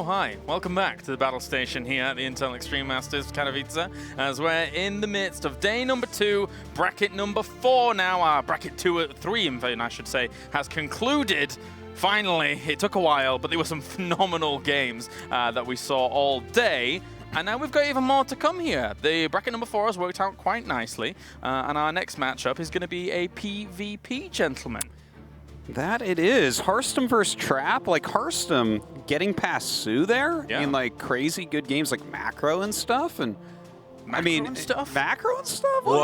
Oh, hi. Welcome back to the battle station here at the Intel Extreme Masters Katowice, as we're in the midst of day number 2, bracket number 4 now. Our bracket 3, in fact, I should say, has concluded. Finally, it took a while, but there were some phenomenal games that we saw all day. And now we've got even more to come here. The bracket number 4 has worked out quite nicely. And our next matchup is going to be a PvP, gentlemen. That it is. Harstem versus Trap. Like, Harstem getting past Sue there in, like, crazy good games like Macro and stuff. And Macro and stuff? Macro and stuff? What?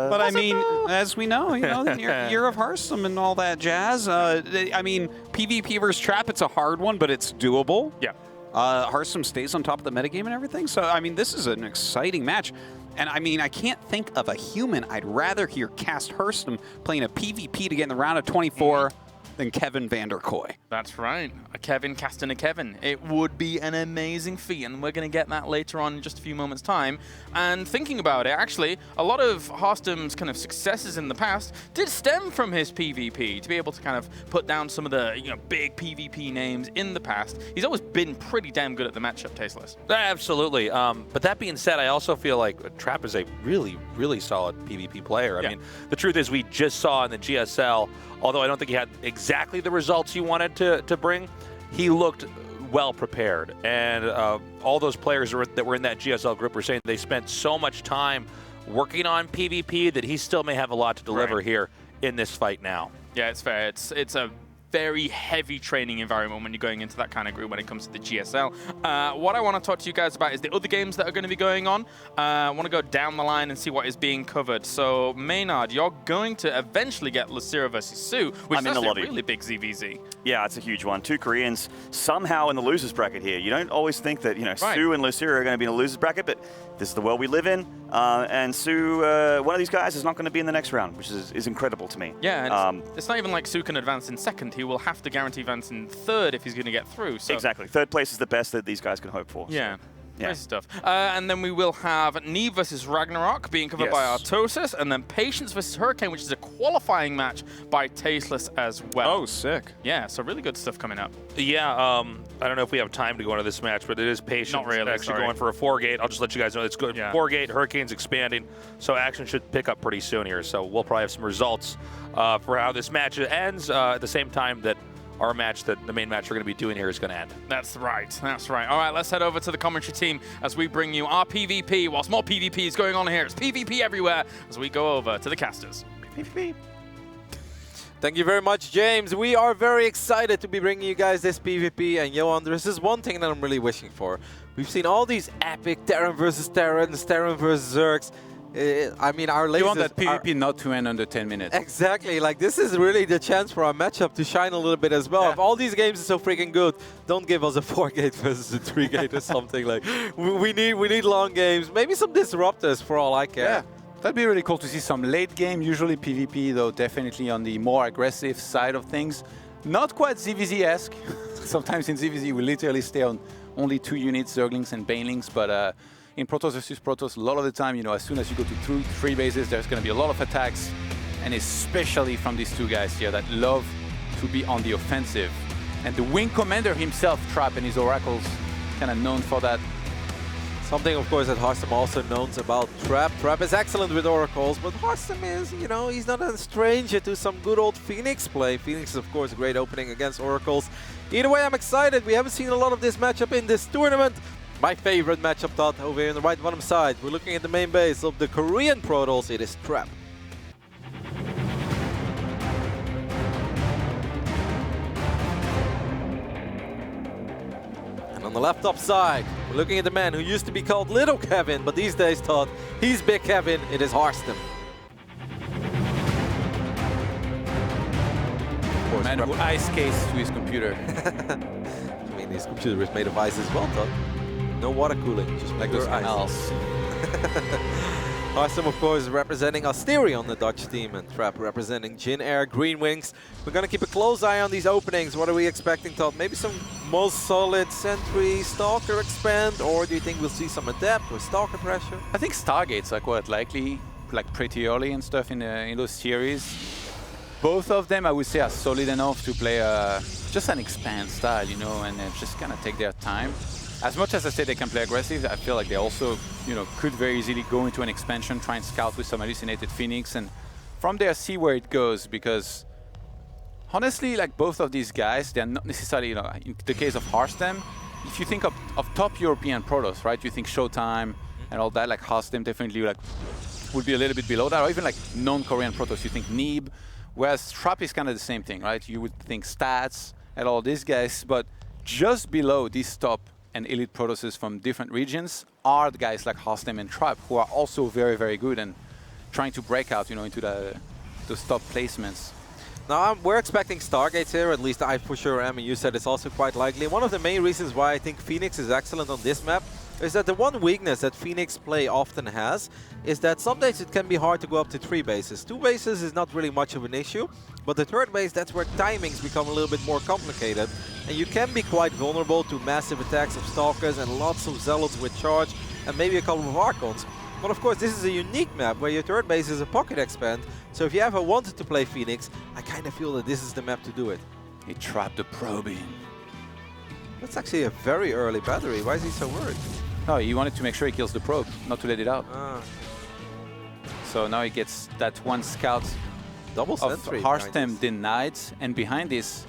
But I mean, as we know, the year of Harstem and all that jazz. I mean, PvP versus Trap, it's a hard one, but it's doable. Yeah. Harstem stays on top of the metagame and everything. So, I mean, this is an exciting match. And, I mean, I can't think of a human I'd rather hear cast Harstem playing a PvP to get in the round of 24 than Kevin Vanderkoy. That's right. A Kevin casting a Kevin. It would be an amazing feat, and we're going to get that later on in just a few moments' time. And thinking about it, actually, a lot of Harstem's kind of successes in the past did stem from his PvP, to be able to kind of put down some of the big PvP names in the past. He's always been pretty damn good at the matchup, Tasteless. Absolutely. But that being said, I also feel like Trap is a really, really solid PvP player. I mean, the truth is we just saw in the GSL, although I don't think he had exactly the results he wanted to bring, he looked well prepared. And all those players that were in that GSL group were saying they spent so much time working on PvP that he still may have a lot to deliver here in this fight now. Yeah, it's fair. It's a very heavy training environment when you're going into that kind of group when it comes to the GSL. What I want to talk to you guys about is the other games that are going to be going on. I want to go down the line and see what is being covered. So, Maynarde, you're going to eventually get Lucira versus Sue, which is a really big ZVZ. Yeah, it's a huge one. 2 Koreans somehow in the losers bracket here. You don't always think that Sue and Lucira are going to be in the losers bracket, but this is the world we live in. And Sue, one of these guys is not going to be in the next round, which is incredible to me. Yeah, and it's not even like Sue can advance in second. He will have to guarantee advance in third if he's going to get through. So. Exactly. Third place is the best that these guys can hope for. Yeah. So. Crazy stuff. And then we will have Neve versus Ragnarok being covered by Artosis, and then Patience versus Hurricane, which is a qualifying match by Tasteless as well. Oh, sick. Yeah, so really good stuff coming up. Yeah, I don't know if we have time to go into this match, but it is Patience. Not really, actually going for a 4-gate. I'll just let you guys know it's good. 4-gate, Hurricane's expanding, so action should pick up pretty soon here. So we'll probably have some results for how this match ends at the same time that our match, the main match we're going to be doing here, is going to end. That's right. That's right. All right, let's head over to the commentary team as we bring you our PvP. Whilst more PvP is going on here, it's PvP everywhere as we go over to the casters. PvP. Thank you very much, James. We are very excited to be bringing you guys this PvP. And Yoan, this is one thing that I'm really wishing for. We've seen all these epic Terran versus Terrans, Terran versus Zergs. I mean, our lasers. You want that PvP not to end under 10 minutes. Exactly. Like, this is really the chance for our matchup to shine a little bit as well. If all these games are so freaking good, don't give us a 4-gate versus a 3-gate or something. Like, we need long games. Maybe some disruptors for all I care. Yeah, that'd be really cool to see some late game. Usually PvP, though, definitely on the more aggressive side of things. Not quite ZVZ-esque. Sometimes in ZVZ, we literally stay on only 2 units, Zerglings and Banelings, but in Protoss versus Protoss, a lot of the time, as soon as you go to 3 bases, there's going to be a lot of attacks, and especially from these 2 guys here that love to be on the offensive. And the wing commander himself, Trap, and his oracles, kind of known for that. Something, of course, that Harstem also knows about Trap. Trap is excellent with oracles, but Harstem is, he's not a stranger to some good old Phoenix play. Phoenix is, of course, a great opening against oracles. Either way, I'm excited. We haven't seen a lot of this matchup in this tournament. My favorite matchup, Todd, over here on the right bottom side. We're looking at the main base of the Korean Protoss. It is Trap. And on the left top side, we're looking at the man who used to be called Little Kevin, but these days, Todd, he's Big Kevin. It is Harstem. Man who ice skates to his computer. I mean, his computer is made of ice as well, Todd. No water cooling, just like pure ice. Harstem, of course, representing Asteri on the Dutch team, and Trap representing Jin Air Green Wings. We're going to keep a close eye on these openings. What are we expecting, Todd? Maybe some most solid Sentry Stalker expand, or do you think we'll see some Adept with Stalker pressure? I think Stargates are quite likely, like pretty early and stuff in those series. Both of them, I would say, are solid enough to play just an expand style, you know, and just kind of take their time. As much as I say they can play aggressive, I feel like they also, you know, could very easily go into an expansion, try and scout with some hallucinated Phoenix, and from there see where it goes. Because honestly, like both of these guys, they're not necessarily, you know, in the case of Harstem, if you think of top European protos, right? You think Showtime and all that, like Harstem definitely like would be a little bit below that, or even like non-Korean protos. You think Neeb, whereas Trap is kind of the same thing, right? You would think Stats and all these guys, but just below these top and elite protosses from different regions are the guys like Harstem and Trap, who are also very, very good and trying to break out, you know, into those top placements. Now, we're expecting Stargates here, at least I for sure am, and you said it's also quite likely. One of the main reasons why I think Phoenix is excellent on this map is that the one weakness that Phoenix play often has is that some days it can be hard to go up to 3 bases. 2 bases is not really much of an issue, but the 3rd base, that's where timings become a little bit more complicated. And you can be quite vulnerable to massive attacks of Stalkers and lots of Zealots with charge and maybe a couple of Archons. But of course, this is a unique map where your 3rd base is a pocket expand. So if you ever wanted to play Phoenix, I kind of feel that this is the map to do it. He trapped the probe in. That's actually a very early battery. Why is he so worried? No, he wanted to make sure he kills the probe, not to let it out. So now he gets that one scout Double of sentry. Harstem denied. And behind this,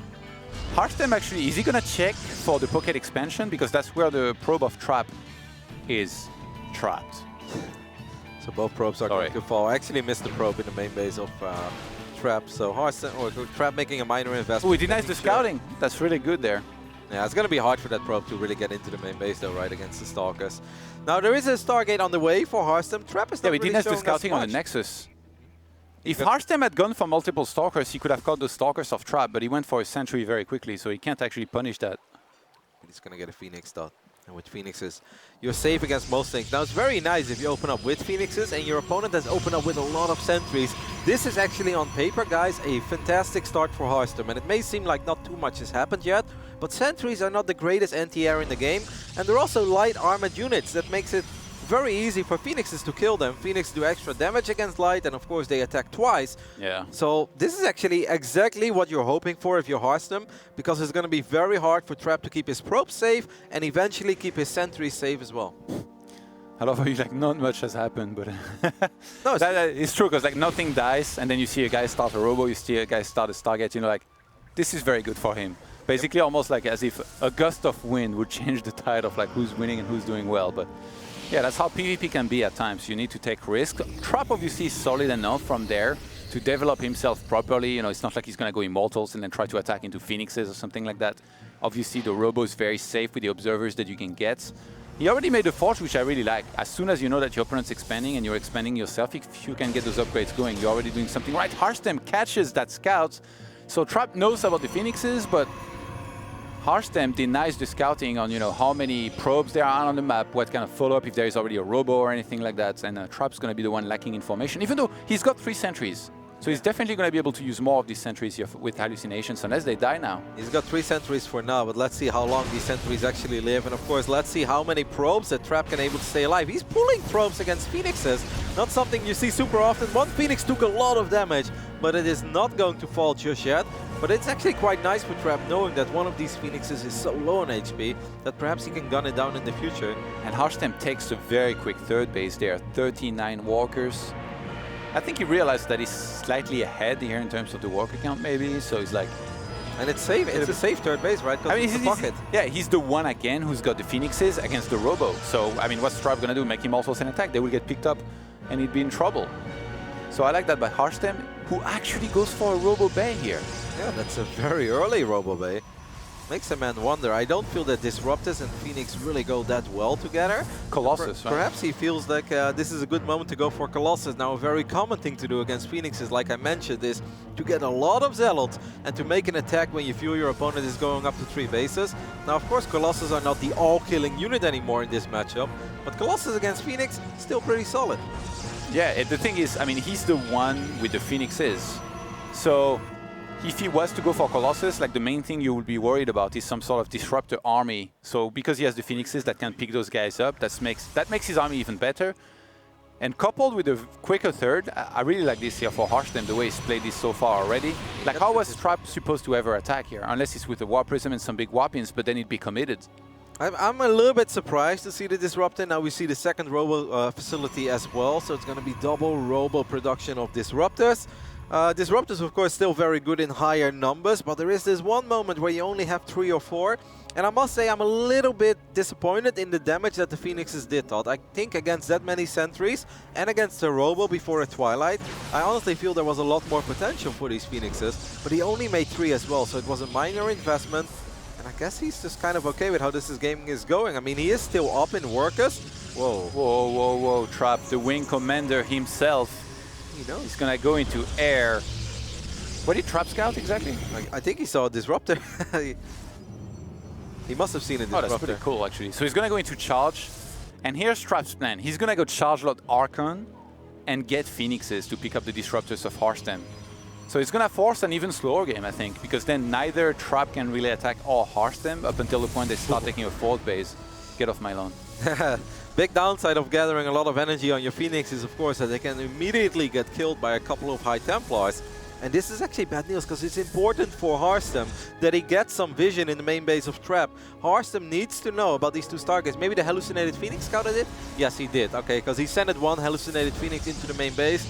Harstem actually, is he going to check for the pocket expansion? Because that's where the probe of Trap is trapped. So both probes are going to fall. I actually missed the probe in the main base of Trap. So Harstem, or Trap making a minor investment. Oh, he denies the scouting. That's really good there. Yeah, it's going to be hard for that probe to really get into the main base though, right, against the Stalkers. Now, there is a Stargate on the way for Harstem. Trap is not really denies the showing scouting us on the much. If Harstem had gone for multiple Stalkers, he could have caught the Stalkers of Trap, but he went for a sentry very quickly, so he can't actually punish that. He's going to get a Phoenix dot. And with Phoenixes, you're safe against most things. Now, it's very nice if you open up with Phoenixes and your opponent has opened up with a lot of sentries. This is actually, on paper, guys, a fantastic start for Harstem. And it may seem like not too much has happened yet, but sentries are not the greatest anti-air in the game. And they're also light armored units. That makes it very easy for Phoenixes to kill them. Phoenix do extra damage against light, and of course they attack twice. Yeah. So this is actually exactly what you're hoping for if you're Harstem, because it's going to be very hard for Trap to keep his probe safe and eventually keep his sentries safe as well. I love how you like not much has happened, but no, it's true because like nothing dies, and then you see a guy start a robo, you see a guy start a Stargate, you know, like this is very good for him. Basically, almost like as if a gust of wind would change the tide of like who's winning and who's doing well, but. Yeah, that's how PvP can be at times. You need to take risks. Trap obviously is solid enough from there to develop himself properly. You know, it's not like he's going to go Immortals and then try to attack into Phoenixes or something like that. Obviously, the Robo is very safe with the observers that you can get. He already made a Forge, which I really like. As soon as you know that your opponent's expanding and you're expanding yourself, if you can get those upgrades going, you're already doing something right. Harstem catches that Scout. So Trap knows about the Phoenixes, but Harstem denies the scouting on, you know, how many probes there are on the map, what kind of follow-up, if there is already a robo or anything like that. And Trap's going to be the one lacking information, even though he's got 3 sentries. So he's definitely going to be able to use more of these sentries here with hallucinations, unless they die now. He's got 3 sentries for now, but let's see how long these sentries actually live. And of course, let's see how many probes that Trap can able to stay alive. He's pulling probes against Phoenixes, not something you see super often. One Phoenix took a lot of damage, but it is not going to fall just yet. But it's actually quite nice for Trap knowing that one of these Phoenixes is so low on HP that perhaps he can gun it down in the future. And Harstem takes a very quick 3rd base there, 39 walkers. I think he realized that he's slightly ahead here in terms of the walker count maybe, so he's like... And it's safe. It's a safe 3rd base, right? I mean, it's a pocket. He's the one again who's got the Phoenixes against the Robo. So, I mean, what's Trap gonna do? Make him also an attack? They will get picked up and he'd be in trouble. So I like that by Harstem, who actually goes for a Robo Bay here. Yeah, that's a very early Robo Bay. Makes a man wonder. I don't feel that Disruptus and Phoenix really go that well together. Colossus, right? Perhaps he feels like this is a good moment to go for Colossus. Now, a very common thing to do against Phoenixes, like I mentioned, is to get a lot of Zealots and to make an attack when you feel your opponent is going up to 3 bases. Now, of course, Colossus are not the all-killing unit anymore in this matchup, but Colossus against Phoenix, still pretty solid. Yeah, the thing is, I mean, he's the one with the Phoenixes. So if he was to go for Colossus, like the main thing you would be worried about is some sort of disruptor army. So because he has the Phoenixes that can pick those guys up, that makes his army even better. And coupled with a quicker third, I really like this here for Harstem, the way he's played this so far already. Like, how was Trap supposed to ever attack here? Unless it's with a Warp Prism and some big Warpins, but then it'd be committed. I'm a little bit surprised to see the Disruptor. Now we see the second Robo facility as well, so it's going to be double Robo production of Disruptors. Disruptors, of course, still very good in higher numbers, but there is this one moment where you only have 3 or 4. And I must say, I'm a little bit disappointed in the damage that the Phoenixes did, Todd. I think against that many sentries and against the Robo before a Twilight, I honestly feel there was a lot more potential for these Phoenixes. But he only made 3 as well, so it was a minor investment. And I guess he's just kind of okay with how this game is going. I mean, he is still up in workers. Whoa. Whoa, whoa, whoa, Trap, the Wing Commander himself. He knows. He's gonna go into air. What did Trap scout exactly? I think he saw a Disruptor. He must have seen a Disruptor. Oh, that's pretty cool, actually. So he's gonna go into charge. And here's Trap's plan. He's gonna go charge lot Archon and get Phoenixes to pick up the Disruptors of Harstem. So it's gonna force an even slower game, I think, because then neither Trap can really attack or Harstem up until the point they start taking a 4th base. Get off my lawn. Big downside of gathering a lot of energy on your Phoenix is, of course, that they can immediately get killed by a couple of High Templars. And this is actually bad news, because it's important for Harstem that he gets some vision in the main base of Trap. Harstem needs to know about these 2 Stargates. Maybe the Hallucinated Phoenix scouted it? Yes, he did. Okay, because he sent 1 Hallucinated Phoenix into the main base.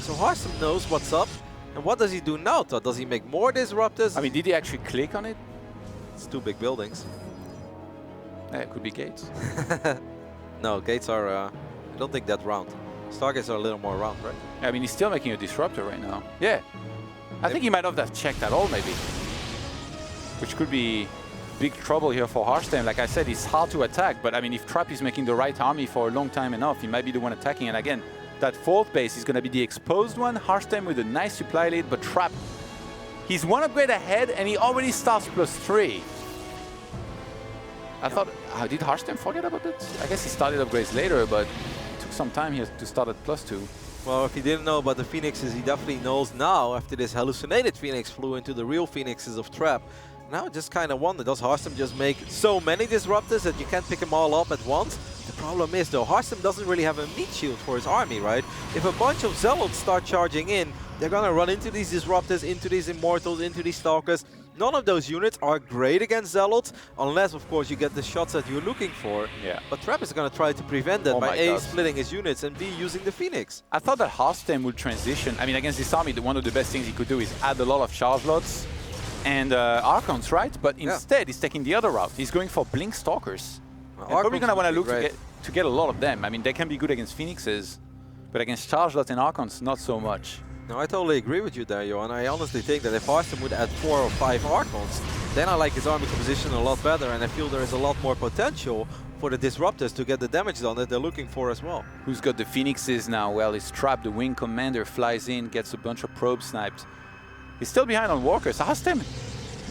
So Harstem knows what's up. And what does he do now, Todd? Does he make more Disruptors? I mean, did he actually click on it? It's 2 big buildings. Yeah, it could be gates. No, gates are, I don't think that round. Stargates are a little more round, right? I mean, he's still making a Disruptor right now. Yeah. I think he might not have checked at all, maybe. Which could be big trouble here for Harstem. Like I said, it's hard to attack, but I mean, if Trap is making the right army for a long time enough, he might be the one attacking. And again, that 4th base is going to be the exposed one. Harstem with a nice supply lead, but Trap, he's 1 upgrade ahead, and he already starts +3. I thought, did Harstem forget about it? I guess he started upgrades later, but it took some time here to start at +2. Well, if he didn't know about the Phoenixes, he definitely knows now after this hallucinated Phoenix flew into the real Phoenixes of Trap. Now just kind of wonder, does Harstem just make so many Disruptors that you can't pick them all up at once? The problem is, though, Harstem doesn't really have a meat shield for his army, right? If a bunch of Zealots start charging in, they're going to run into these Disruptors, into these Immortals, into these Stalkers. None of those units are great against Zealots, unless, of course, you get the shots that you're looking for. Yeah. But Trap is going to try to prevent that by A, splitting his units, and B, using the Phoenix. I thought that Harstem would transition. I mean, against this army, one of the best things he could do is add a lot of charge lots and Archons, right? But instead, he's taking the other route. He's going for Blink Stalkers. Probably going to want to look to get a lot of them. I mean, they can be good against Phoenixes, but against charge lots and Archons, not so much. No, I totally agree with you there, Yoan. I honestly think that if Harstem would add 4 or 5 Archons, then I like his army composition a lot better, and I feel there is a lot more potential for the Disruptors to get the damage done that they're looking for as well. Who's got the Phoenixes now? Well, it's Trap, the Wing Commander, flies in, gets a bunch of probes sniped. He's still behind on workers. Harstem,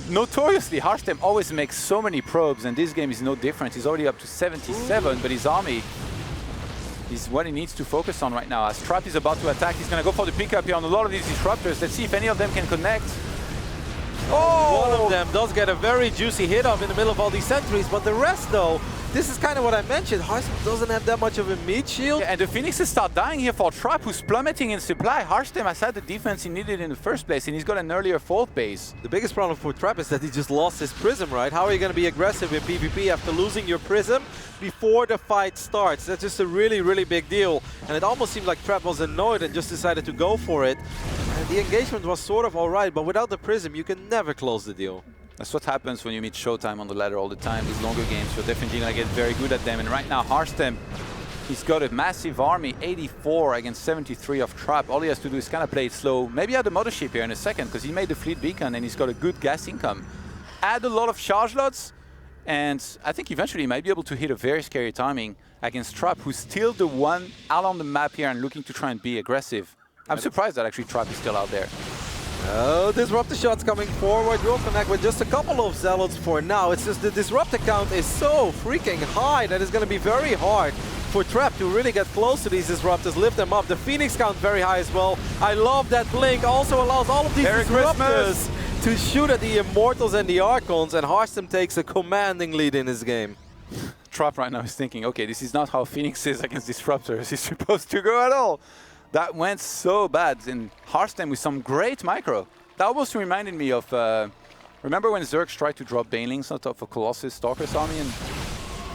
notoriously, Harstem always makes so many probes, and this game is no different. He's already up to 77, but his army is what he needs to focus on right now. As Trap is about to attack, he's going to go for the pickup here on a lot of these Disruptors. Let's see if any of them can connect. Oh! One of them does get a very juicy hit off in the middle of all these sentries, but the rest, though, this is kind of what I mentioned. Harstem doesn't have that much of a meat shield. Yeah, and the Phoenixes start dying here for Trap, who's plummeting in supply. Harstem has had the defense he needed in the first place, and he's got an earlier 4th base. The biggest problem for Trap is that he just lost his Prism, right? How are you going to be aggressive in PvP after losing your Prism before the fight starts? That's just a really, really big deal. And it almost seemed like Trap was annoyed and just decided to go for it. And the engagement was sort of alright, but without the Prism, you can never close the deal. That's what happens when you meet Showtime on the ladder all the time. These longer games, you're definitely going to get very good at them. And right now, Harstem, he's got a massive army, 84 against 73 of Trap. All he has to do is kind of play it slow. Maybe add the Mothership here in a second, because he made the Fleet Beacon and he's got a good gas income. Add a lot of charge lots, and I think eventually he might be able to hit a very scary timing against Trap, who's still the one out on the map here and looking to try and be aggressive. I'm surprised that actually Trap is still out there. Oh, Disruptor shots coming forward. We'll connect with just a couple of Zealots for now. It's just the Disruptor count is so freaking high that it's going to be very hard for Trap to really get close to these Disruptors, lift them up. The Phoenix count very high as well. I love that Blink. Also allows all of these Disruptors to shoot at the Immortals and the Archons, and Harstem takes a commanding lead in this game. Trap right now is thinking, okay, this is not how Phoenix is against Disruptors. It's supposed to go at all. That went so bad. And Harstem with some great micro. That almost reminded me of, remember when Zergs tried to drop Banelings on top of Colossus Stalker's army and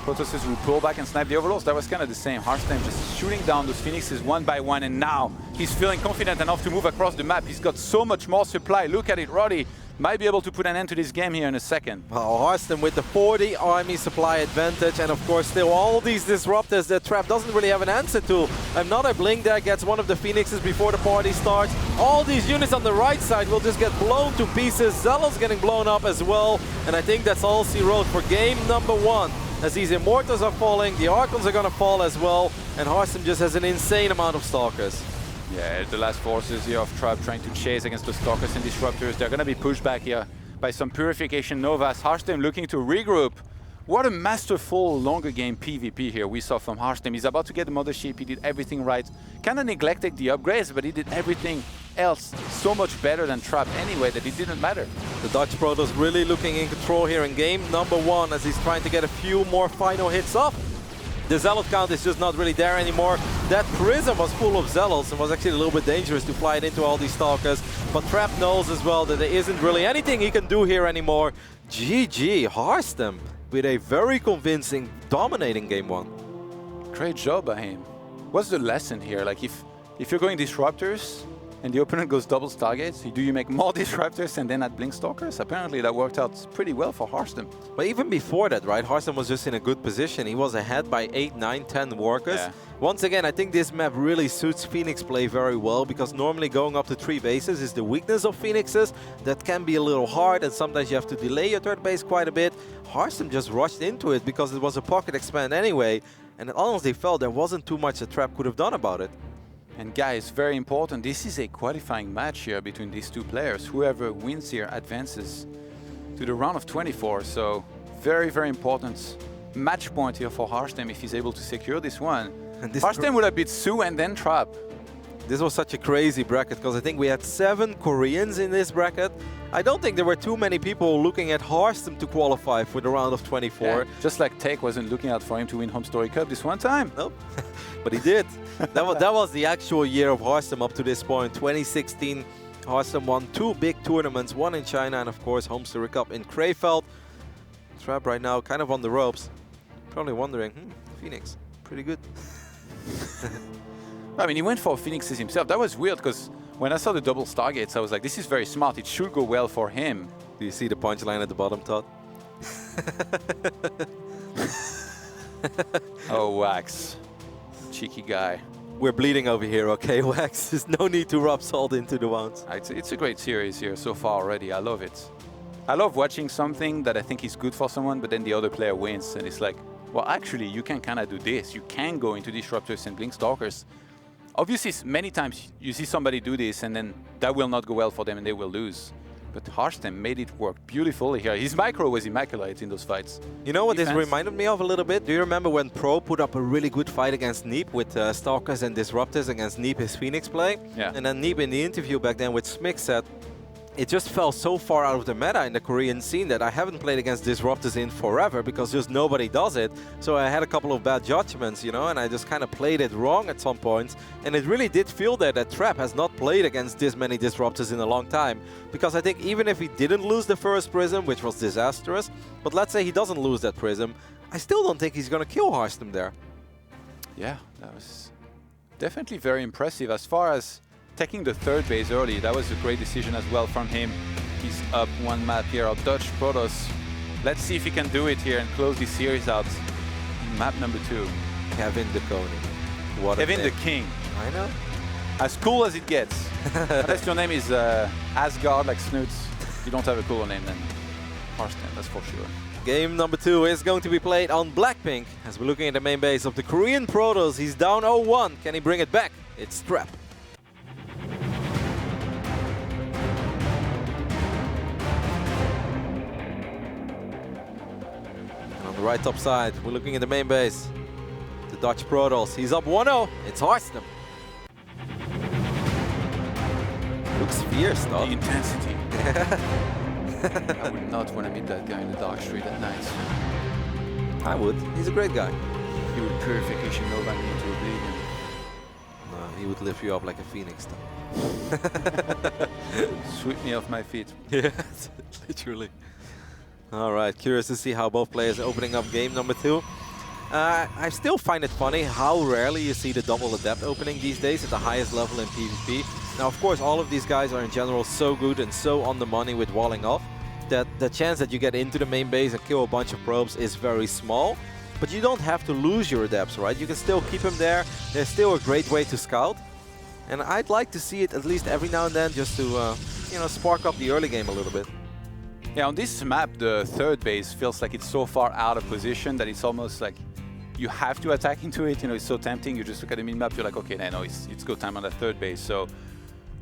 Artosis would pull back and snipe the Overlords? That was kind of the same. Harstem just shooting down those Phoenixes one by one, and now he's feeling confident enough to move across the map. He's got so much more supply. Look at it, Roddy. Might be able to put an end to this game here in a second. Well, Harstem with the 40 army supply advantage, and of course still all these disruptors that Trap doesn't really have an answer to. Another blink there gets one of the Phoenixes before the party starts. All these units on the right side will just get blown to pieces. Zealous getting blown up as well, and I think that's all she wrote for game number 1. As these Immortals are falling, the Archons are gonna fall as well, and Harstem just has an insane amount of Stalkers. Yeah, the last forces here of Trap trying to chase against the Stalkers and Disruptors. They're going to be pushed back here by some Purification Novas. Harstem looking to regroup. What a masterful longer game PvP here we saw from Harstem. He's about to get the Mothership. He did everything right. Kind of neglected the upgrades, but he did everything else so much better than Trap anyway that it didn't matter. The Dutch Protoss really looking in control here in game number 1 as he's trying to get a few more final hits up. The Zealot count is just not really there anymore. That Prism was full of Zealots and was actually a little bit dangerous to fly it into all these Stalkers. But Trap knows as well that there isn't really anything he can do here anymore. GG, Harstem with a very convincing, dominating game 1. Great job by him. What's the lesson here? Like if you're going Disruptors and the opponent goes double Stargates, do you make more Disruptors and then add Blink Stalkers? Apparently that worked out pretty well for Harstem. But even before that, right, Harstem was just in a good position. He was ahead by 8, 9, 10 workers. Yeah. Once again, I think this map really suits Phoenix play very well, because normally going up to 3 bases is the weakness of Phoenixes. That can be a little hard, and sometimes you have to delay your third base quite a bit. Harstem just rushed into it because it was a pocket expand anyway, and it honestly felt there wasn't too much that Trap could have done about it. And guys, very important, this is a qualifying match here between these two players. Whoever wins here advances to the round of 24, so very, very important match point here for Harstem if he's able to secure this one. And this Harstem would have beat Sue and then Trap. This was such a crazy bracket because I think we had 7 Koreans in this bracket. I don't think there were too many people looking at Harstem to qualify for the round of 24. Yeah, just like Take wasn't looking out for him to win Home Story Cup this one time. Nope, but he did. that was the actual year of Harstem up to this point. 2016, Harstem won 2 big tournaments, one in China and of course Home Story Cup in Krefeld. Trap right now kind of on the ropes. Probably wondering, Phoenix, pretty good. I mean, he went for Phoenixes himself. That was weird because when I saw the double Stargates, I was like, this is very smart. It should go well for him. Do you see the punchline at the bottom, Todd? Oh, Wax. Cheeky guy. We're bleeding over here, okay, Wax? There's no need to rub salt into the wounds. It's a great series here so far already. I love it. I love watching something that I think is good for someone, but then the other player wins. And it's like, well, actually, you can kind of do this. You can go into Disruptors and Blink Stalkers. Obviously, many times you see somebody do this and then that will not go well for them and they will lose. But Harstem made it work beautifully here. His micro was immaculate in those fights. You know what this reminded me of a little bit? Do you remember when Pro put up a really good fight against Neep with Stalkers and Disruptors against Neep, his Phoenix play? Yeah. And then Neep in the interview back then with Smix said, it just fell so far out of the meta in the Korean scene that I haven't played against Disruptors in forever because just nobody does it. So I had a couple of bad judgments, you know, and I just kind of played it wrong at some points. And it really did feel that Trap has not played against this many Disruptors in a long time. Because I think even if he didn't lose the first Prism, which was disastrous, but let's say he doesn't lose that Prism, I still don't think he's going to kill Harstem there. Yeah, that was definitely very impressive. As far as taking the third base early, that was a great decision as well from him. He's up one map here, our Dutch Protoss. Let's see if he can do it here and close this series out in map number 2. Kevin the Coney. What Kevin a the name. King. I know. As cool as it gets. Unless your name is Asgard like Snoots, you don't have a cooler name than Harstem, that's for sure. Game number 2 is going to be played on Blackpink. As we're looking at the main base of the Korean Protoss, he's down 0-1. Can he bring it back? It's Trap. On the right top side, we're looking at the main base. The Dutch Protoss, he's up 1-0. It's Harstem. Looks fierce, The though. intensity. I would not want to meet that guy in the dark street at night. I would. He's a great guy. He would purification Nova into oblivion. No, he would lift you up like a phoenix, though. Sweep me off my feet. Yeah, literally. All right, curious to see how both players are opening up game number 2. I still find it funny how rarely you see the double adept opening these days at the highest level in PvP. Now, of course, all of these guys are in general so good and so on the money with walling off that the chance that you get into the main base and kill a bunch of probes is very small. But you don't have to lose your adepts, right? You can still keep them there. They're still a great way to scout. And I'd like to see it at least every now and then just to, you know, spark up the early game a little bit. Yeah, on this map, the third base feels like it's so far out of position that it's almost like you have to attack into it. You know, it's so tempting. You just look at the min map, you're like, okay, no, it's go time on the third base. So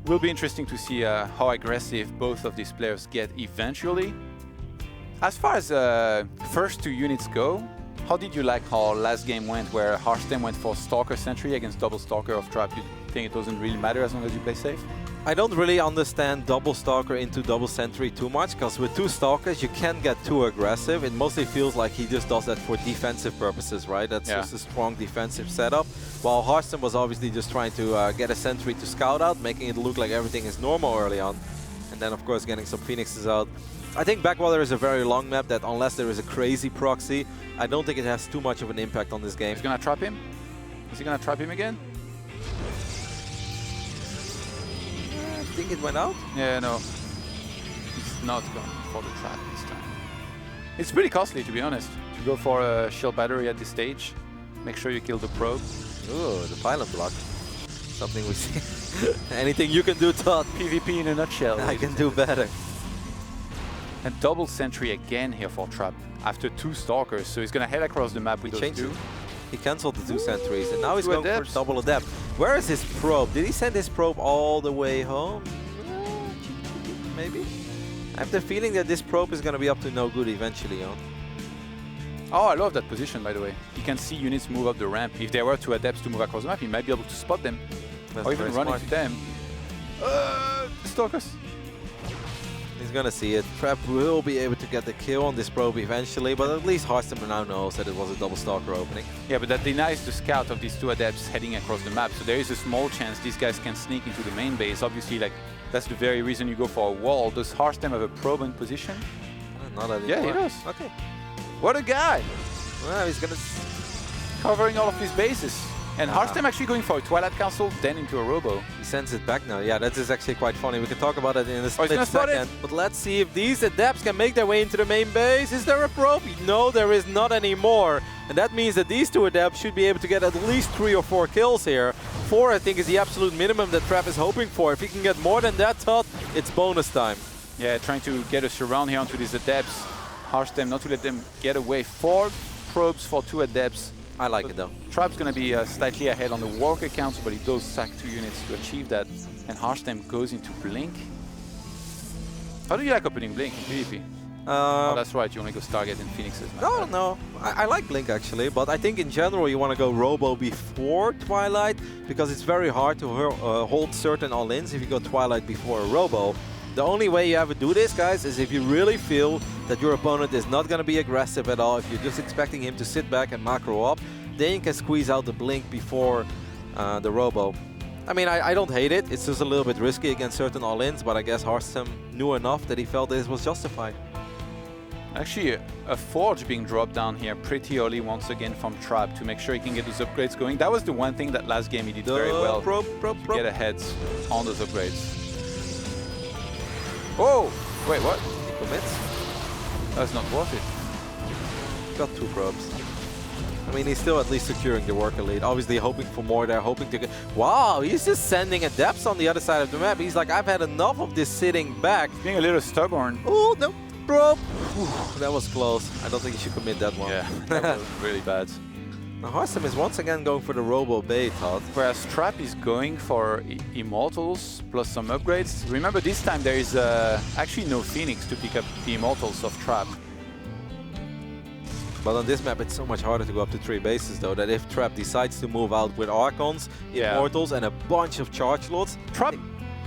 will be interesting to see how aggressive both of these players get eventually. As far as first 2 units go, how did you like how last game went, where Harstem went for Stalker Sentry against double Stalker of Trap? You think it doesn't really matter as long as you play safe? I don't really understand double Stalker into double Sentry too much, because with 2 Stalkers you can't get too aggressive. It mostly feels like he just does that for defensive purposes, right? That's just a strong defensive setup. While Harstem was obviously just trying to get a Sentry to scout out, making it look like everything is normal early on. And then of course getting some Phoenixes out. I think Backwater is a very long map that unless there is a crazy proxy, I don't think it has too much of an impact on this game. He's gonna trap him? Is he gonna trap him again? I think it went out? Yeah, no. He's not going for the trap this time. It's pretty costly, to be honest, to go for a shield battery at this stage. Make sure you kill the probe. Ooh, the pylon block. Something we see. Anything you can do, Todd. PvP in a nutshell. I can do better. And double sentry again here for Trap after 2 Stalkers, so he's gonna head across the map with those 2. He cancelled the 2 sentries and now he's going adepts. for double adept. Where is his probe? Did he send his probe all the way home? Maybe? I have the feeling that this probe is gonna be up to no good eventually, Yoan. Oh, I love that position, by the way. You can see units move up the ramp. If there were 2 adepts to move across the map, he might be able to spot them. That's or even run smart. into them. Stalkers. He's gonna see it. Trap will be able to get the kill on this probe eventually, but at least Harstem now knows that it was a double Stalker opening. Yeah, but that denies the scout of these 2 adepts heading across the map. So there is a small chance these guys can sneak into the main base. Obviously, like, that's the very reason you go for a wall. Does Harstem have a probe in position? Not anymore. Yeah, he does. Okay. What a guy! Well, he's gonna... Covering all of his bases. And Harstem actually going for a Twilight Council, then into a Robo. He sends it back now. Yeah, that is actually quite funny. We can talk about it in a split gonna spot second. But let's see if these adepts can make their way into the main base. Is there a probe? No, there is not anymore. And that means that these 2 adepts should be able to get at least 3 or 4 kills here. 4, I think, is the absolute minimum that Trap is hoping for. If he can get more than that, Todd, it's bonus time. Yeah, trying to get a surround here onto these adepts. Harstem not to let them get away. 4 probes for 2 adepts. I like it though. Trap's going to be slightly ahead on the Walker count, but he does sack 2 units to achieve that. And Harstem goes into Blink. How do you like opening Blink in PvP? Oh, that's right, you only go Stargate and Phoenixes. No. I like Blink actually, but I think in general you want to go Robo before Twilight, because it's very hard to hold certain all-ins if you go Twilight before a Robo. The only way you ever do this, guys, is if you really feel that your opponent is not going to be aggressive at all. If you're just expecting him to sit back and macro up, then you can squeeze out the Blink before the Robo. I mean, I don't hate it. It's just a little bit risky against certain all-ins, but I guess Harstem knew enough that he felt this was justified. Actually, a Forge being dropped down here pretty early once again from Trap to make sure he can get those upgrades going. That was the one thing that last game he did very well. Probe. Get ahead on those upgrades. Oh! Wait, what? He commits. That's not worth it. Got 2 probes. I mean, he's still at least securing the worker lead. Obviously hoping for more there, hoping to get... Wow, he's just sending adepts on the other side of the map. He's like, I've had enough of this sitting back. Being a little stubborn. Oh, no, probe. That was close. I don't think he should commit that one. Yeah, that was really bad. Now Harstem is once again going for the Robo bait, Todd. Whereas Trap is going for Immortals plus some upgrades. Remember, this time there is actually no Phoenix to pick up the Immortals of Trap. But on this map, it's so much harder to go up to 3 bases, though, that if Trap decides to move out with Archons, Immortals, and a bunch of charge slots... Trap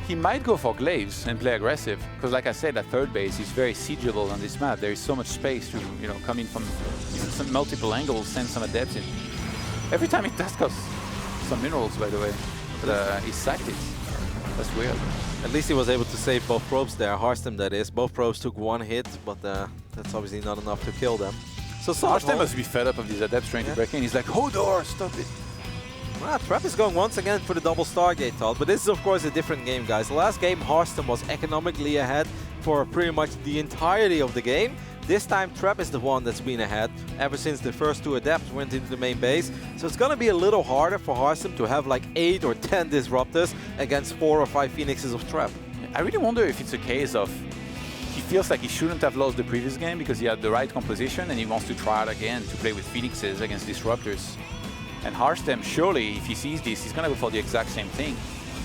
he might go for glaives and play aggressive, because like I said, that third base is very siegeable on this map. There is so much space to, you know, come in from some multiple angles, send some adepts in. Every time he does cost some minerals, by the way, but he sacked it. That's weird. At least he was able to save both probes there, Harstem that is. Both probes took one hit, but that's obviously not enough to kill them. So Harstem must be fed up of these adepts trying to break in. He's like, Hodor, stop it. Well, Trap is going once again for the double Stargate Todd, but this is of course a different game, guys. The last game, Harstem was economically ahead for pretty much the entirety of the game. This time, Trap is the one that's been ahead ever since the first two adepts went into the main base. So it's going to be a little harder for Harstem to have like 8 or 10 Disruptors against 4 or 5 Phoenixes of Trap. I really wonder if it's a case of he feels like he shouldn't have lost the previous game because he had the right composition and he wants to try it again to play with Phoenixes against Disruptors. And Harstem, surely, if he sees this, he's going to go for the exact same thing.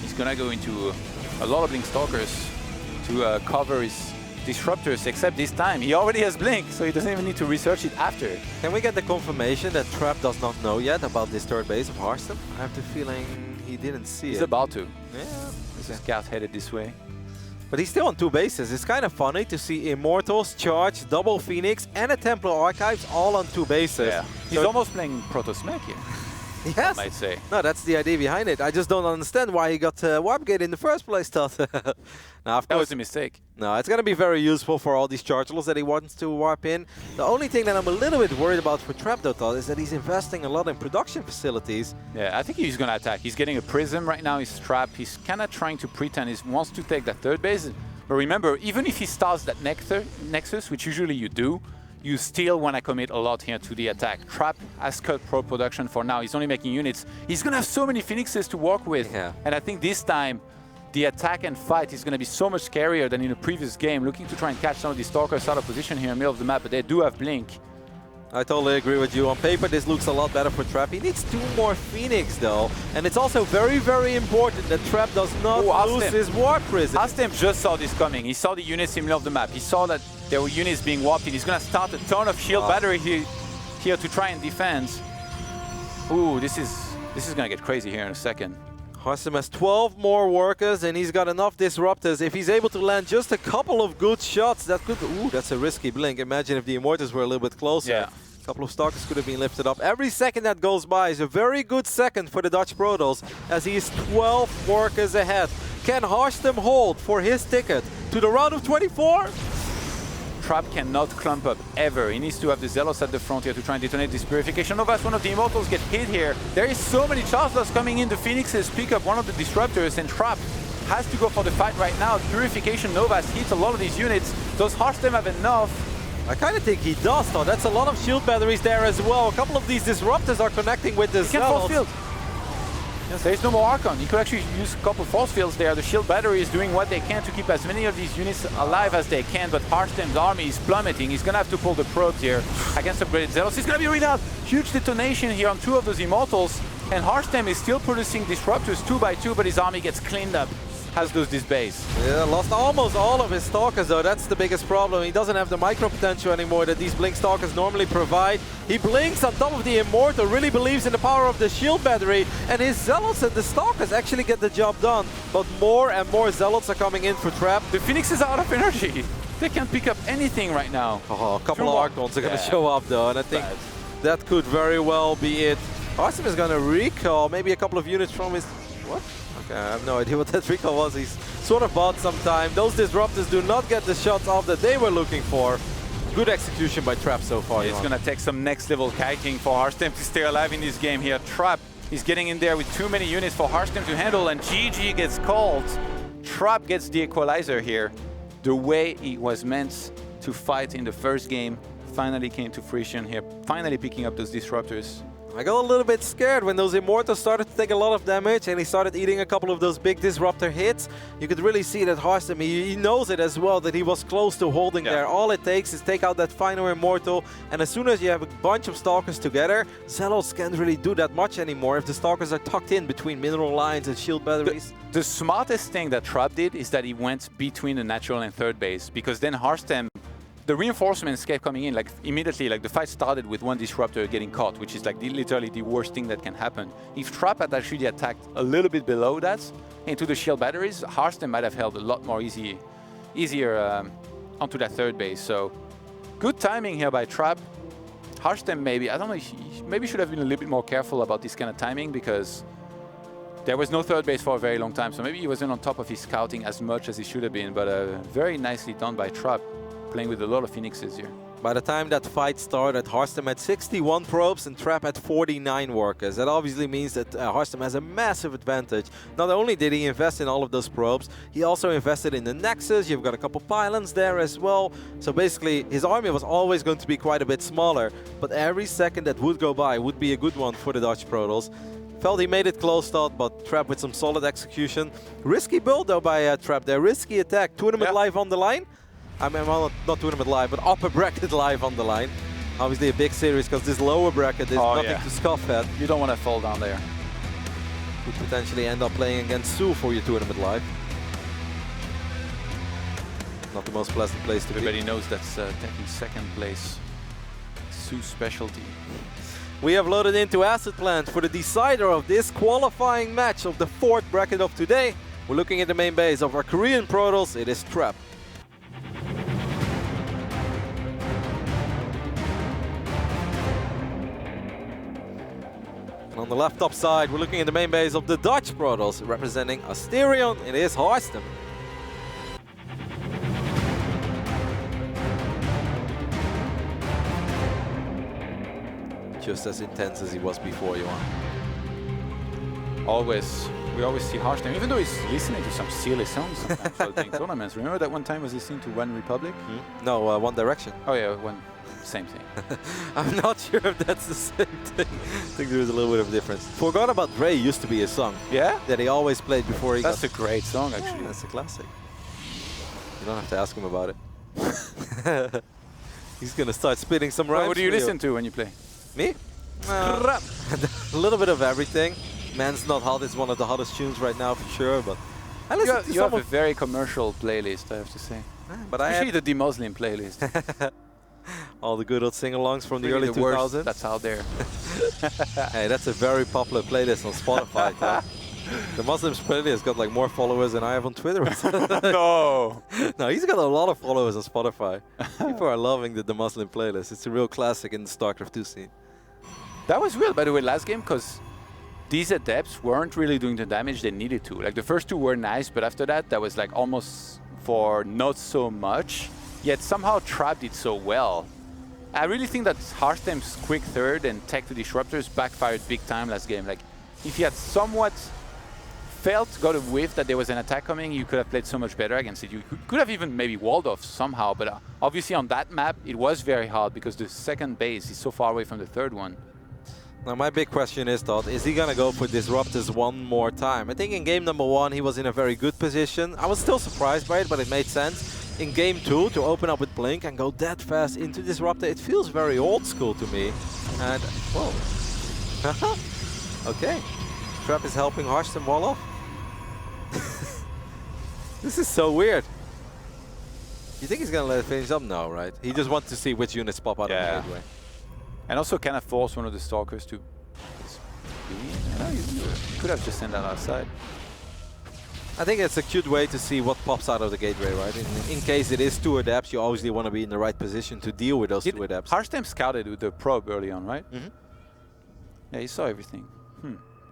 He's going to go into a lot of Blink Stalkers to cover his Disruptors, except this time he already has Blink, so he doesn't even need to research it after. Can we get the confirmation that Trap does not know yet about this third base of Harstem? I have the feeling he didn't see it. He's about to. Yeah. His scout headed this way. But he's still on 2 bases. It's kind of funny to see Immortals, Charge, Double Phoenix, and a Templar Archives all on 2 bases. Yeah. He's almost playing Proto-Smeg here. Yes. I might say. No, that's the idea behind it. I just don't understand why he got Warp Gate in the first place, Todd. Now, of That course, was a mistake. no, it's going to be very useful for all these Chargeless that he wants to warp in. The only thing that I'm a little bit worried about for Trap, though, Todd, is that he's investing a lot in production facilities. Yeah, I think he's going to attack. He's getting a Prism right now. He's trapped. He's kind of trying to pretend he wants to take that third base. But remember, even if he starts that Nexus, which usually you do, you still want to commit a lot here to the attack. Trap has cut pro production for now. He's only making units. He's going to have so many Phoenixes to work with. Yeah. And I think this time, the attack and fight is going to be so much scarier than in the previous game. Looking to try and catch some of these Stalkers out of position here in the middle of the map, but they do have Blink. I totally agree with you. On paper, this looks a lot better for Trap. He needs 2 more Phoenix, though. And it's also very, very important that Trap does not lose his Warp Prism. Harstem just saw this coming. He saw the units in the middle of the map. He saw that there were units being warped in. He's going to start a ton of shield battery here to try and defend. Ooh, this is going to get crazy here in a second. Harstem has 12 more workers, and he's got enough Disruptors. If he's able to land just a couple of good shots, that could... Ooh, that's a risky blink. Imagine if the Immortals were a little bit closer. Yeah. A couple of Stalkers could have been lifted up. Every second that goes by is a very good second for the Dutch Protoss, as he is 12 workers ahead. Can Harstem hold for his ticket to the round of 24? Trap cannot clump up ever. He needs to have the Zealots at the front here to try and detonate this Purification Novas. One of the Immortals get hit here. There is so many Chargeless coming in. The Phoenixes pick up one of the Disruptors, and Trap has to go for the fight right now. Purification Novas hits a lot of these units. Does Harstem have enough? I kind of think he does, though. That's a lot of shield batteries there as well. A couple of these Disruptors are connecting with the He can force Zealots. field. Yes, there is no more Archon. He could actually use a couple force fields there. The shield battery is doing what they can to keep as many of these units alive as they can, but Harstem's army is plummeting. He's going to have to pull the probes here against upgraded Zealots. He's going to be read out. Huge detonation here on 2 of those Immortals, and Harstem is still producing Disruptors 2 by 2, but his army gets cleaned up. As does this base. Yeah, lost almost all of his Stalkers, though. That's the biggest problem. He doesn't have the micro potential anymore that these Blink Stalkers normally provide. He blinks on top of the Immortal, really believes in the power of the shield battery, and his Zealots and the Stalkers actually get the job done. But more and more Zealots are coming in for Trap. The Phoenix is out of energy. They can't pick up anything right now. Oh, a couple of Archons are going to show up, though, and I think that could very well be it. Harstem is going to recall maybe a couple of units from his... What? Okay, I have no idea what that recall was. He's sort of bought some time. Those Disruptors do not get the shots off that they were looking for. Good execution by Trap so far. It's going to take some next level kiting for Harstem to stay alive in this game here. Trap is getting in there with too many units for Harstem to handle, and GG gets called. Trap gets the equalizer here. The way he was meant to fight in the first game finally came to fruition here, finally picking up those Disruptors. I got a little bit scared when those Immortals started to take a lot of damage and he started eating a couple of those big Disruptor hits. You could really see that Harstem, he knows it as well, that he was close to holding there. All it takes is take out that final Immortal, and as soon as you have a bunch of Stalkers together, Zealots can't really do that much anymore if the Stalkers are tucked in between mineral lines and shield batteries. The smartest thing that Trap did is that he went between the natural and third base, because then Harstem the reinforcements kept coming in, like immediately, like the fight started with one disruptor getting caught, which is like literally the worst thing that can happen. If Trap had actually attacked a little bit below that, into the shield batteries, Harstem might have held a lot more easier onto that third base. So good timing here by Trap. Harstem maybe, I don't know, maybe should have been a little bit more careful about this kind of timing because there was no third base for a very long time. So maybe he wasn't on top of his scouting as much as he should have been, but very nicely done by Trap, playing with a lot of Phoenixes here. By the time that fight started, Harstem had 61 probes and Trap had 49 workers. That obviously means that Harstem has a massive advantage. Not only did he invest in all of those probes, he also invested in the Nexus. You've got a couple pylons there as well. So basically, his army was always going to be quite a bit smaller, but every second that would go by would be a good one for the Dutch Protoss. Felt he made it close thought, but Trap with some solid execution. Risky build though by Trap there, risky attack. Tournament live on the line. I mean, well, not tournament live, but upper bracket live on the line. Obviously a big series because this lower bracket is nothing to scoff at. You don't want to fall down there. Could potentially end up playing against Sue for your tournament live. Not the most pleasant place to be. Everybody knows that's taking second place. Sue's specialty. We have loaded into Asset Plant for the decider of this qualifying match of the 4th bracket of today. We're looking at the main base of our Korean Protoss. It is Trap. And on the left top side, we're looking at the main base of the Dutch Protoss, representing Asterion. It is Harstem. Just as intense as he was before, Yoan. We always see Harstem, even though he's listening to some silly songs sometimes while playing tournaments. Remember that one time he was listening to One Republic? No, One Direction. Oh yeah, same thing. I'm not sure if that's the same thing. I think there's a little bit of difference. Forgot About Dre used to be a song. Yeah? That he always played before he got... That's a great song, actually. Yeah, that's a classic. You don't have to ask him about it. He's gonna start spitting some rhymes. What do you listen to when you play? Me? A little bit of everything. Man's Not Hot is one of the hottest tunes right now for sure, but I listen to you have a very commercial playlist, I have to say. But especially the Demuslim playlist. All the good old sing-alongs from the really early 2000s. That's out there. Hey, that's a very popular playlist on Spotify. The Muslims playlist got like more followers than I have on Twitter. No. No, he's got a lot of followers on Spotify. People are loving the Muslim playlist. It's a real classic in the StarCraft 2 scene. That was weird, by the way, last game, because these adepts weren't really doing the damage they needed to. Like the first two were nice, but after that, that was like almost for not so much. Yet somehow Trap did so well. I really think that Harstem's quick third and tech to disruptors backfired big time last game. Like if he had somewhat got a whiff that there was an attack coming, you could have played so much better against it. You could have even maybe walled off somehow, but obviously on that map, it was very hard because the second base is so far away from the third one. Now my big question is, Todd, is he gonna go for Disruptors one more time? I think in game number 1 he was in a very good position. I was still surprised by it, but it made sense. In game 2, to open up with Blink and go that fast into Disruptor, it feels very old school to me. And, whoa. Okay. Trap is helping Harstem wall off. This is so weird. You think he's gonna let it finish up? No, right? He just wants to see which units pop out of the gateway. And also kind of force one of the Stalkers to... You could have just sent that outside. I think it's a cute way to see what pops out of the gateway, right? In case it is 2 adepts, you obviously want to be in the right position to deal with those 2 adepts. Harstem scouted with the probe early on, right? Mm-hmm. Yeah, he saw everything.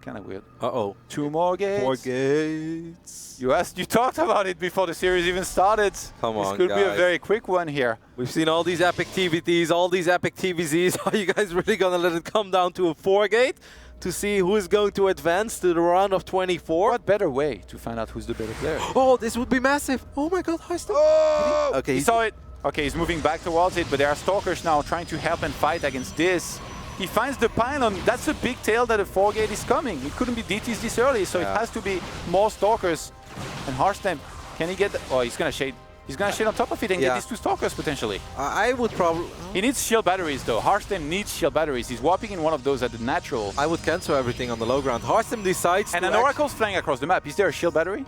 Kind of weird. Uh-oh. 2 more gates. 4 gates. You talked about it before the series even started. Come on, this could be a very quick one here. We've seen all these epic TVTs, all these epic TVZs. Are you guys really going to let it come down to a 4 gate to see who is going to advance to the round of 24? What better way to find out who's the better player? Oh, this would be massive. Oh my god, Harstem. Oh! Okay, he saw it. Okay, he's moving back towards it, but there are Stalkers now trying to help and fight against this. He finds the pylon. That's a big tail that a 4 gate is coming. It couldn't be DTs this early, so it has to be more Stalkers. And Harstem, can he get the... Oh, he's gonna shade. He's gonna shade on top of it and get these 2 Stalkers potentially. I would probably... He needs shield batteries though. Harstem needs shield batteries. He's warping in one of those at the natural. I would cancel everything on the low ground. Harstem decides and an Oracle's flying across the map. Is there a shield battery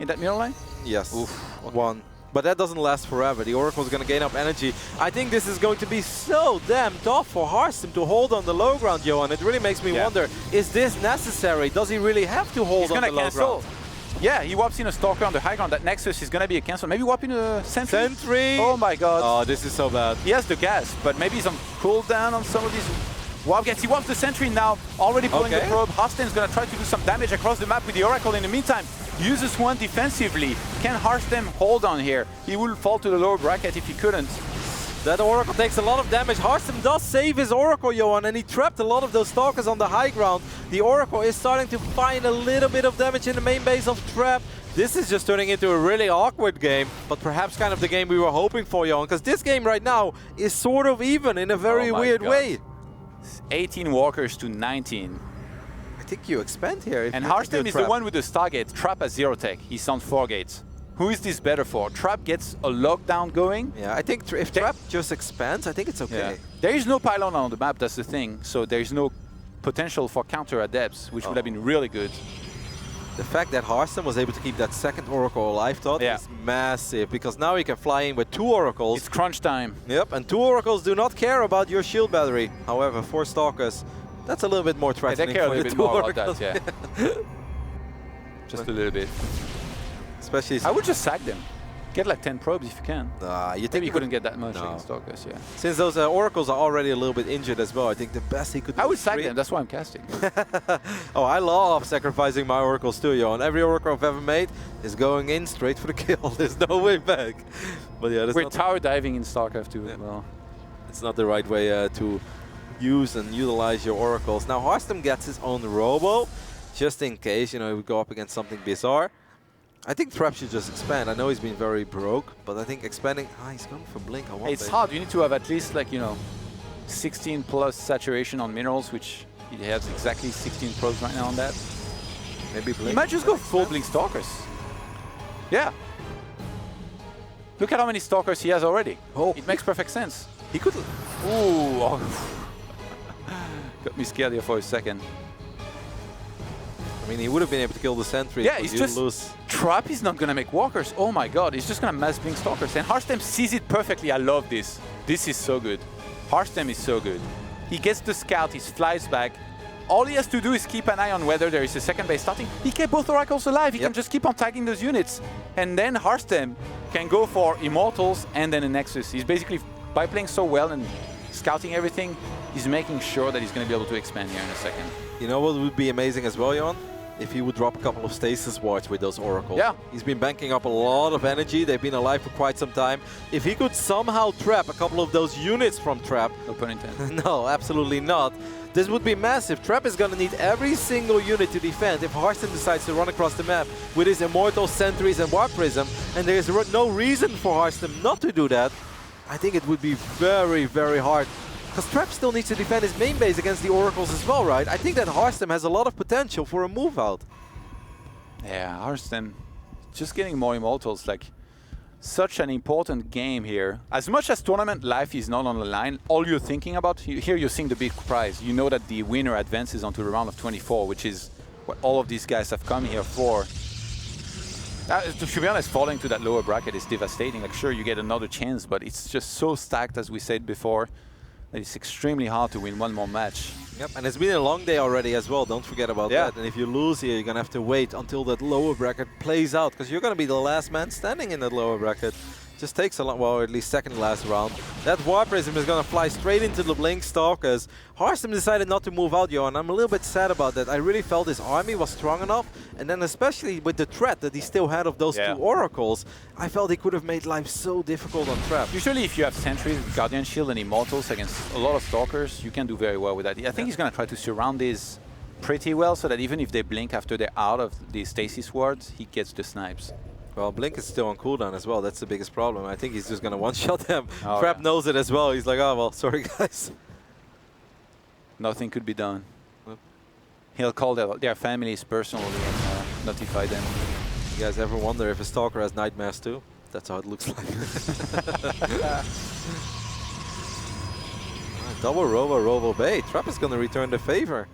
in that middle line? Yes. Oof. 1. But that doesn't last forever. The Oracle is going to gain up energy. I think this is going to be so damn tough for Harstem to hold on the low ground, Yoan. It really makes me wonder, is this necessary? Does he really have to hold on the low ground? Yeah, he whops in a Stalker on the high ground. That Nexus is going to be a cancel. Maybe whop in a Sentry. Sentry! Oh my god. Oh, this is so bad. He has the gas, but maybe some cooldown on some of these warp gets. He wants the Sentry now, already pulling the probe. Harstem's going to try to do some damage across the map with the Oracle in the meantime. Uses one defensively. Can Harstem hold on here? He will fall to the lower bracket if he couldn't. That Oracle takes a lot of damage. Harstem does save his Oracle, Yoan, and he trapped a lot of those Stalkers on the high ground. The Oracle is starting to find a little bit of damage in the main base of Trap. This is just turning into a really awkward game, but perhaps kind of the game we were hoping for, Yoan, because this game right now is sort of even in a very weird way. 18 walkers to 19. I think you expand here. And Harstem is the one with the Stargate. Trap has 0 tech. He's on 4 gates. Who is this better for? Trap gets a lockdown going. Yeah, I think if Trap just expands, I think it's okay. Yeah. There is no pylon on the map, that's the thing. So there is no potential for counter at depths, which would have been really good. The fact that Harstem was able to keep that second Oracle alive, Todd, is massive, because now he can fly in with 2 Oracles. It's crunch time. Yep, and 2 Oracles do not care about your shield battery. However, 4 Stalkers, that's a little bit more threatening. They care a little bit more about that, yeah. Just a little bit. Especially, I would just sack them. Get like 10 probes if you can. You think Maybe you couldn't get that much against Stalkers, yeah. Since those Oracles are already a little bit injured as well, I think the best he could do I would sack them, that's why I'm casting. Oh, I love sacrificing my Oracles too, Yoan. Every Oracle I've ever made is going in straight for the kill. There's no way back. But yeah, we're tower diving in StarCraft too as well. It's not the right way to use and utilize your Oracles. Now Harstem gets his own Robo, just in case, you know, he would go up against something bizarre. I think Trap should just expand. I know he's been very broke, but I think expanding... he's going for Blink. It's hard. You need to have at least, like, you know, 16 plus saturation on minerals, which he has exactly 16 probes right now on that. Maybe Blink. He might just go full Blink Stalkers. Yeah. Look at how many Stalkers he has already. Oh, it makes perfect sense. He could... Ooh. Got me scared here for a second. I mean, he would have been able to kill the Sentry. Yeah, he's just... Trap is not going to make walkers. Oh my god, he's just going to mass Blink Stalkers. And Harstem sees it perfectly. I love this. This is so good. Harstem is so good. He gets the scout, he flies back. All he has to do is keep an eye on whether there is a second base starting. He kept both Oracles alive. He can just keep on tagging those units. And then Harstem can go for Immortals and then a Nexus. He's basically, by playing so well and scouting everything, he's making sure that he's going to be able to expand here in a second. You know what would be amazing as well, Yoan? If he would drop a couple of stasis wards with those Oracles. Yeah. He's been banking up a lot of energy. They've been alive for quite some time. If he could somehow trap a couple of those units from Trap... No pun intended. No, absolutely not. This would be massive. Trap is going to need every single unit to defend if Harstem decides to run across the map with his Immortal Sentries and Warp Prism, and there is no reason for Harstem not to do that. I think it would be very, very hard. Because Trap still needs to defend his main base against the Oracles as well, right? I think that Harstem has a lot of potential for a move out. Yeah, Harstem just getting more Immortals, like such an important game here. As much as tournament life is not on the line, all you're thinking about, here you're seeing the big prize. You know that the winner advances onto the round of 24, which is what all of these guys have come here for. To be honest, falling to that lower bracket is devastating. Like, sure, you get another chance, but it's just so stacked, as we said before, that it's extremely hard to win one more match. Yep, and it's been a long day already as well, don't forget about that. And if you lose here, you're going to have to wait until that lower bracket plays out, because you're going to be the last man standing in that lower bracket. Just takes a lot, well, at least second last round. That Warp Prism is going to fly straight into the Blink Stalkers. Harstem decided not to move out, Yoan. I'm a little bit sad about that. I really felt his army was strong enough, and then especially with the threat that he still had of those 2 Oracles, I felt he could have made life so difficult on Trap. Usually if you have Sentries, Guardian Shield and Immortals against a lot of Stalkers, you can do very well with that. I think he's going to try to surround these pretty well so that even if they blink after they're out of the Stasis wards, he gets the snipes. Well, Blink is still on cooldown as well. That's the biggest problem. I think he's just going to one-shot them. Trap knows it as well. He's like, oh, well, sorry, guys. Nothing could be done. He'll call their families personally and notify them. You guys ever wonder if a Stalker has nightmares too? That's how it looks like. Double Robo bait. Trap is going to return the favor.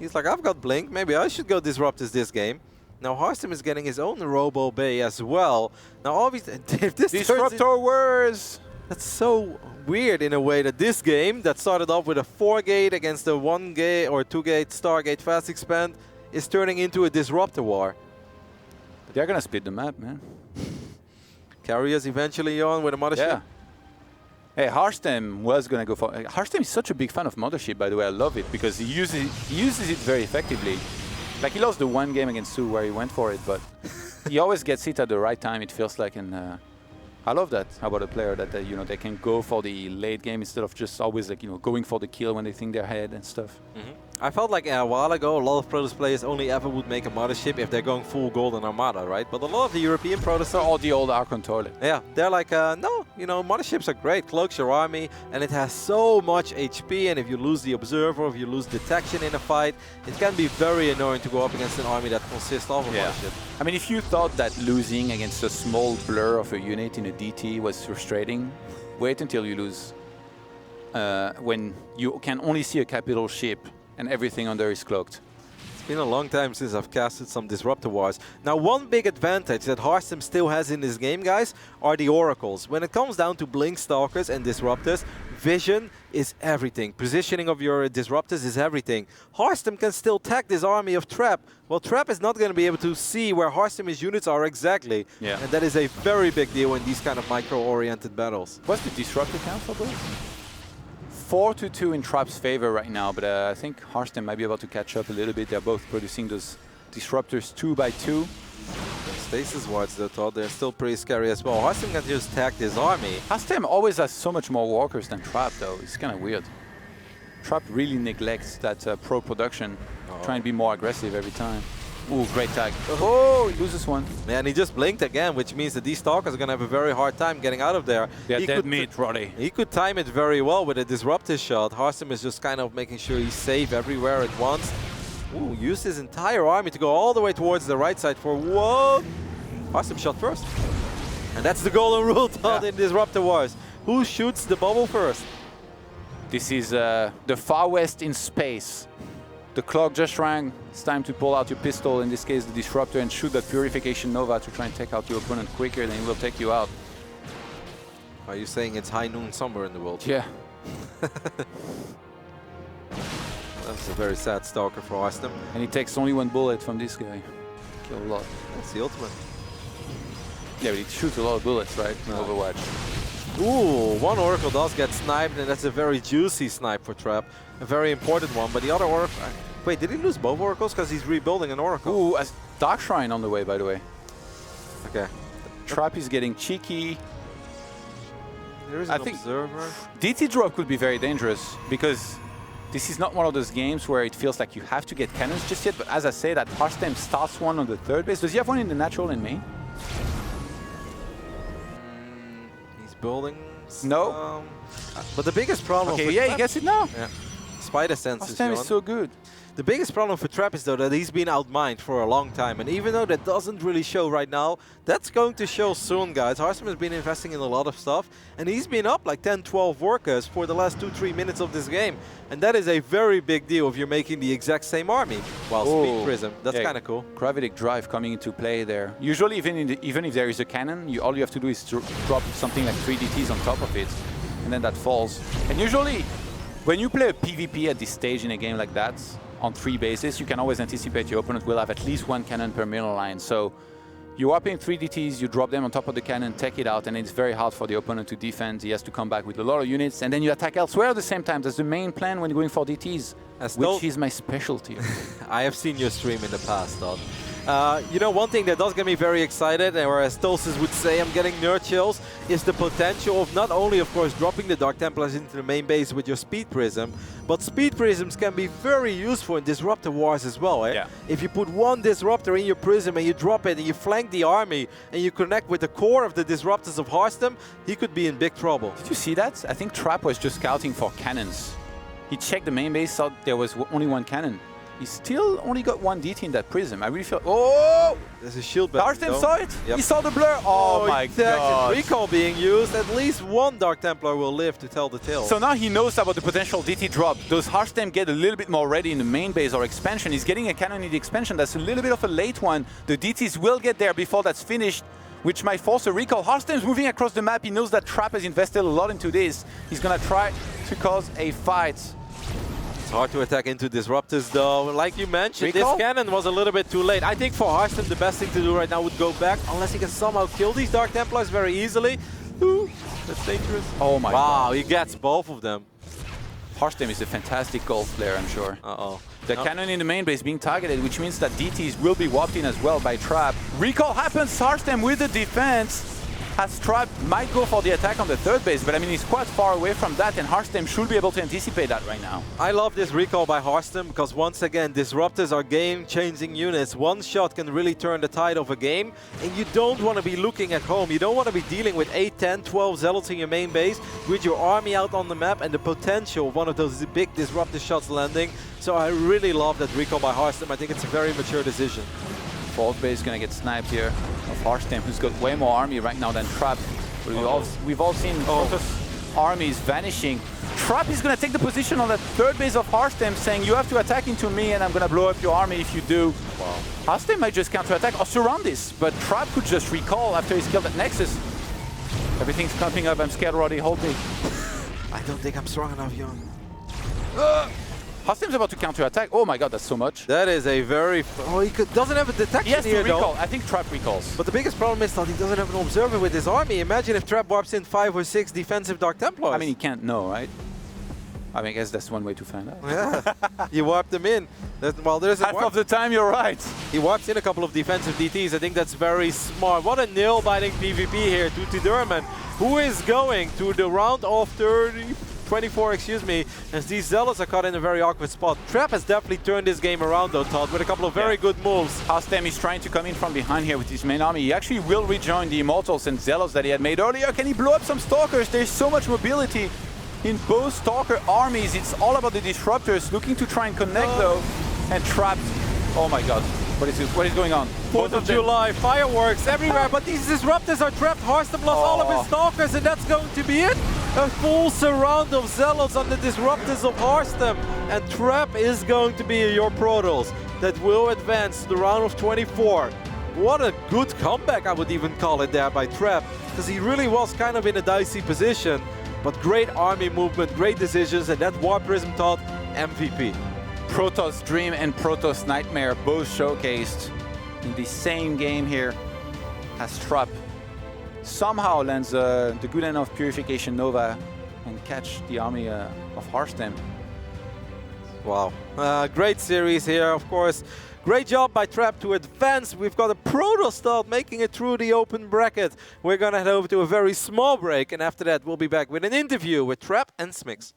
He's like, I've got Blink. Maybe I should go disrupt this game. Now Harstem is getting his own Robo Bay as well. Now obviously, if this Disruptor Wars! That's so weird in a way that this game that started off with a 4-gate against a 1-gate or 2-gate Stargate fast expand is turning into a Disruptor War. They're gonna split the map, man. Carriers eventually on with a Mothership. Hey, Harstem was gonna go for. Harstem is such a big fan of Mothership, by the way. I love it because he uses it very effectively. Like he lost the one game against Sue where he went for it, but he always gets it at the right time. It feels like, and I love that about a player that they can go for the late game instead of just always like going for the kill when they think they're ahead and stuff. I felt like a while ago, a lot of Protoss players only ever would make a Mothership if they're going full Golden Armada, right? But a lot of the European Protoss, All the old Archon toilet. yeah, they're like, no, Motherships are great, cloaks your army, and it has so much HP, and if you lose the Observer, if you lose Detection in a fight, it can be very annoying to go up against an army that consists of a Mothership. I mean, if you thought that losing against a small blur of a unit in a DT was frustrating, wait until you lose. When you can only see a capital ship and everything under is cloaked. It's been a long time since I've casted some Disruptor Wars. Now, one big advantage that Harstem still has in this game, guys, are the Oracles. When it comes down to Blink Stalkers and Disruptors, vision is everything. Positioning of your Disruptors is everything. Harstem can still tag this army of Trap. Well, Trap is not going to be able to see where Harstem's units are exactly. Yeah. And that is a very big deal in these kind of micro-oriented battles. What's the Disruptor count for those? 4-2 in Trap's favor right now, but I think Harstem might be able to catch up a little bit. They're both producing those Disruptors 2x2. Stasis wards, though, they're still pretty scary as well. Harstem can just tag this army. Harstem always has so much more walkers than Trap, though. It's kind of weird. Trap really neglects that pro production, trying to be more aggressive every time. Ooh, great tag. Oh, he loses one. Man, he just blinked again, which means that these Stalkers are going to have a very hard time getting out of there. They're dead meat, Roddy. He could time it very well with a Disruptor shot. Harstem is just kind of making sure he's safe everywhere at once. Ooh, used his entire army to go all the way towards the right side for one. Harstem shot first. And that's the golden rule taught in Disruptor Wars. Who shoots the bubble first? This is the Far West in space. The clock just rang. It's time to pull out your pistol, in this case the Disruptor, and shoot that Purification Nova to try and take out your opponent quicker than he will take you out. Are you saying it's high noon somewhere in the world? Yeah. That's a very sad Stalker for Harstem. And he takes only one bullet from this guy. Kill a lot. That's the ultimate. Yeah, but he shoots a lot of bullets, right? In Overwatch. Ooh, one Oracle does get sniped, and that's a very juicy snipe for Trap. A very important one, but the other Oracle... Wait, did he lose both Oracles? Because he's rebuilding an Oracle. Ooh, a Dark Shrine on the way, by the way. Okay. Trap is getting cheeky. There is an Observer. DT drop could be very dangerous, because this is not one of those games where it feels like you have to get cannons just yet, but as I say, that Harstem starts one on the third base. Does he have one in the natural in main? He's building... No. But the biggest problem... Okay, for yeah, Trap, he gets it now. Yeah. Spider senses, Harstem Yoan. is so good. The biggest problem for Trap is, though, that he's been outmined for a long time. And even though that doesn't really show right now, that's going to show soon, guys. Harstem has been investing in a lot of stuff. And he's been up like 10, 12 workers for the last 2-3 minutes of this game. And that is a very big deal if you're making the exact same army. While Speed Prism, that's kind of cool. Gravitic Drive coming into play there. Usually, even if there is a cannon, all you have to do is drop something like 3 DTs on top of it. And then that falls. And usually, when you play a PvP at this stage in a game like that, on 3 bases, you can always anticipate your opponent will have at least 1 cannon per middle line. So you up in 3 DTs, you drop them on top of the cannon, take it out, and it's very hard for the opponent to defend. He has to come back with a lot of units, and then you attack elsewhere at the same time. That's the main plan when you're going for DTs, which is my specialty. I have seen your stream in the past, Todd. You know, one thing that does get me very excited, or as Tasteless would say, I'm getting nerd chills, is the potential of not only, of course, dropping the Dark Templars into the main base with your Speed Prism, but Speed Prisms can be very useful in Disruptor Wars as well. Eh? Yeah. If you put one Disruptor in your Prism and you drop it and you flank the army and you connect with the core of the Disruptors of Harstem, he could be in big trouble. Did you see that? I think Trap was just scouting for cannons. He checked the main base, saw there was only 1 cannon. He still only got one DT in that prism. I really feel. Oh! There's a shield back. Harstem saw it. Yep. He saw the blur. Oh my god! Recall being used. At least one Dark Templar will live to tell the tale. So now he knows about the potential DT drop. Does Harstem get a little bit more ready in the main base or expansion? He's getting a cannon in the expansion. That's a little bit of a late one. The DTs will get there before that's finished, which might force a recall. Harstem's moving across the map. He knows that Trap has invested a lot into this. He's gonna try to cause a fight. Hard to attack into Disruptors though. Like you mentioned, Recall? this cannon was a little bit too late. I think for Harstem the best thing to do right now would go back, unless he can somehow kill these Dark Templars very easily. Ooh, that's dangerous. Oh my god. Wow, he gets both of them. Harstem is a fantastic golf player, I'm sure. Uh-oh. The cannon in the main base being targeted, which means that DTs will be whopped in as well by Trap. Recall happens, Harstem with the defense. As Trap might go for the attack on the third base, but I mean, he's quite far away from that, and Harstem should be able to anticipate that right now. I love this recall by Harstem because once again, Disruptors are game-changing units. One shot can really turn the tide of a game, and you don't want to be looking at home. You don't want to be dealing with 8, 10, 12 Zealots in your main base with your army out on the map and the potential of one of those big Disruptor shots landing. So I really love that recall by Harstem. I think it's a very mature decision. Fourth base is going to get sniped here of Harstem, who's got way more army right now than Trap. But we've all seen Protoss armies vanishing. Trap is going to take the position on that third base of Harstem, saying you have to attack into me and I'm going to blow up your army if you do. Wow. Harstem might just counterattack or surround this, but Trap could just recall after he's killed at Nexus. Everything's clumping up, I'm scared already, hold me. I don't think I'm strong enough, Yoan. Harstem's about to counterattack. Oh my god, that's so much. That is a very... Oh, he doesn't have a detection He has here, to recall. though. I think Trap recalls. But the biggest problem is that he doesn't have an observer with his army. Imagine if Trap warps in 5 or 6 defensive Dark Templars. I mean, he can't know, right? I mean, I guess that's one way to find out. Yeah, you warped them in. Well, there's a Half of the time, you're right. He warps in a couple of defensive DTs. I think that's very smart. What a nail-biting PvP here to Tiderman, who is going to the round of 24, excuse me, as these Zealots are caught in a very awkward spot. Trap has definitely turned this game around though, Todd, with a couple of very good moves. Harstem is trying to come in from behind here with his main army. He actually will rejoin the Immortals and Zealots that he had made earlier. Can he blow up some Stalkers? There's so much mobility in both Stalker armies. It's all about the Disruptors looking to try and connect though, and Trapped. Oh my god, what is going on? 4th of July, fireworks everywhere, but these Disruptors are trapped. Harstem lost all of his Stalkers, and that's going to be it. A full surround of Zealots on the Disruptors of Harstem, and Trap is going to be your Protoss that will advance to the round of 24. What a good comeback, I would even call it there by Trap, because he really was kind of in a dicey position, but great army movement, great decisions, and that War Prism taught MVP. Protoss Dream and Protoss Nightmare both showcased in the same game here as Trap somehow lands the good end of Purification Nova and catch the army of Harstem. Wow, great series here, of course. Great job by Trap to advance. We've got a Protoss start making it through the open bracket. We're gonna head over to a very small break, and after that we'll be back with an interview with Trap and Smix.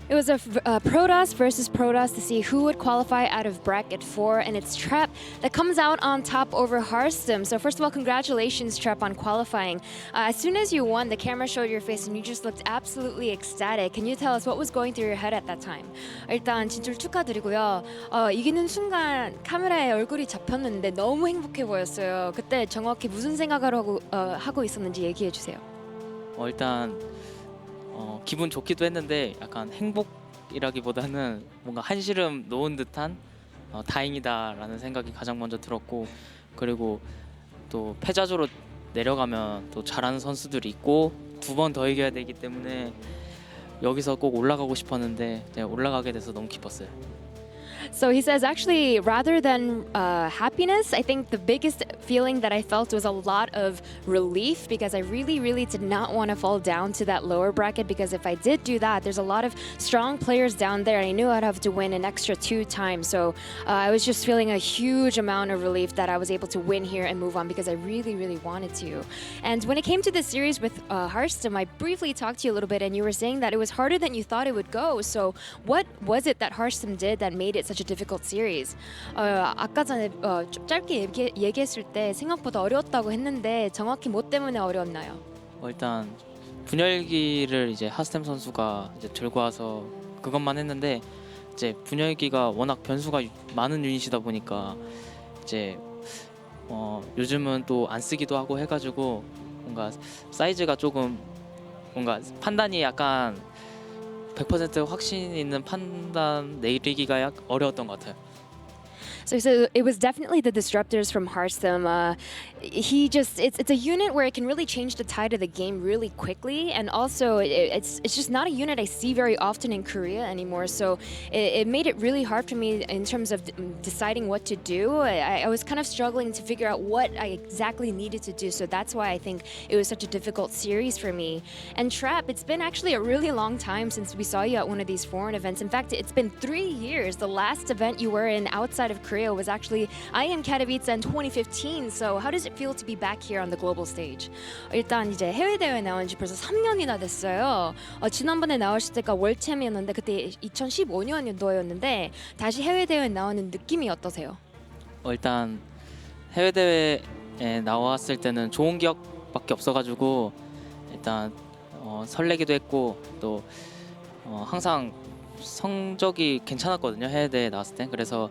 It was a Protoss versus Protoss to see who would qualify out of bracket 4, and it's Trap that comes out on top over Harstem. So first of all, congratulations, Trap, on qualifying. As soon as you won, the camera showed your face and you just looked absolutely ecstatic. Can you tell us what was going through your head at that time? 일단 진출 축하드리고요. 이기는 순간 카메라에 얼굴이 잡혔는데 너무 행복해 보였어요. 그때 정확히 무슨 생각을 하고 있었는지 얘기해 주세요. 일단 기분 좋기도 했는데 약간 행복이라기보다는 뭔가 한시름 놓은 듯한 다행이다라는 생각이 가장 먼저 들었고, 그리고 또 패자조로 내려가면 또 잘하는 선수들이 있고 2번 더 이겨야 되기 때문에 여기서 꼭 올라가고 싶었는데 올라가게 돼서 너무 기뻤어요. So he says, actually, rather than happiness, I think the biggest feeling that I felt was a lot of relief, because I really, really did not want to fall down to that lower bracket, because if I did do that, there's a lot of strong players down there. I knew I'd have to win an extra 2 times. So I was just feeling a huge amount of relief that I was able to win here and move on, because I really, really wanted to. And when it came to the series with Harstem, I briefly talked to you a little bit, and you were saying that it was harder than you thought it would go. So what was it that Harstem did that made it such a difficult series? 아까 전에 좀 짧게 얘기했을 때 생각보다 어려웠다고 했는데 정확히 뭐 때문에 어려웠나요? 일단 분열기를 이제 하스템 선수가 이제 들고 와서 그것만 했는데, 이제 분열기가 워낙 변수가 많은 유닛이다 보니까 이제 요즘은 또 안 쓰기도 하고 해가지고 뭔가 사이즈가 조금 뭔가 판단이 약간 100% 확신 있는 판단 내리기가 어려웠던 것 같아요. So it was definitely the disruptors from Harstem. It's a unit where it can really change the tide of the game really quickly, and also it's just not a unit I see very often in Korea anymore. So it made it really hard for me in terms of deciding what to do. I was kind of struggling to figure out what I exactly needed to do. So that's why I think it was such a difficult series for me. And Trap, it's been actually a really long time since we saw you at one of these foreign events. In fact, it's been 3 years. The last event you were in outside of Korea was actually IEM Katowice in 2015. So how does it feel to be back here on the global stage? 일단 이제 해외 대회 나온 지 벌써 3년이나 됐어요. 지난번에 나오실 때가 월챔이었는데 그때 2015년도였는데 다시 해외 대회 나오는 느낌이 어떠세요? 일단 해외 대회에 나왔을 때는 좋은 기억밖에 없어가지고 일단 설레기도 했고, 또 항상 성적이 괜찮았거든요, 해외 대회 나왔을 때. 그래서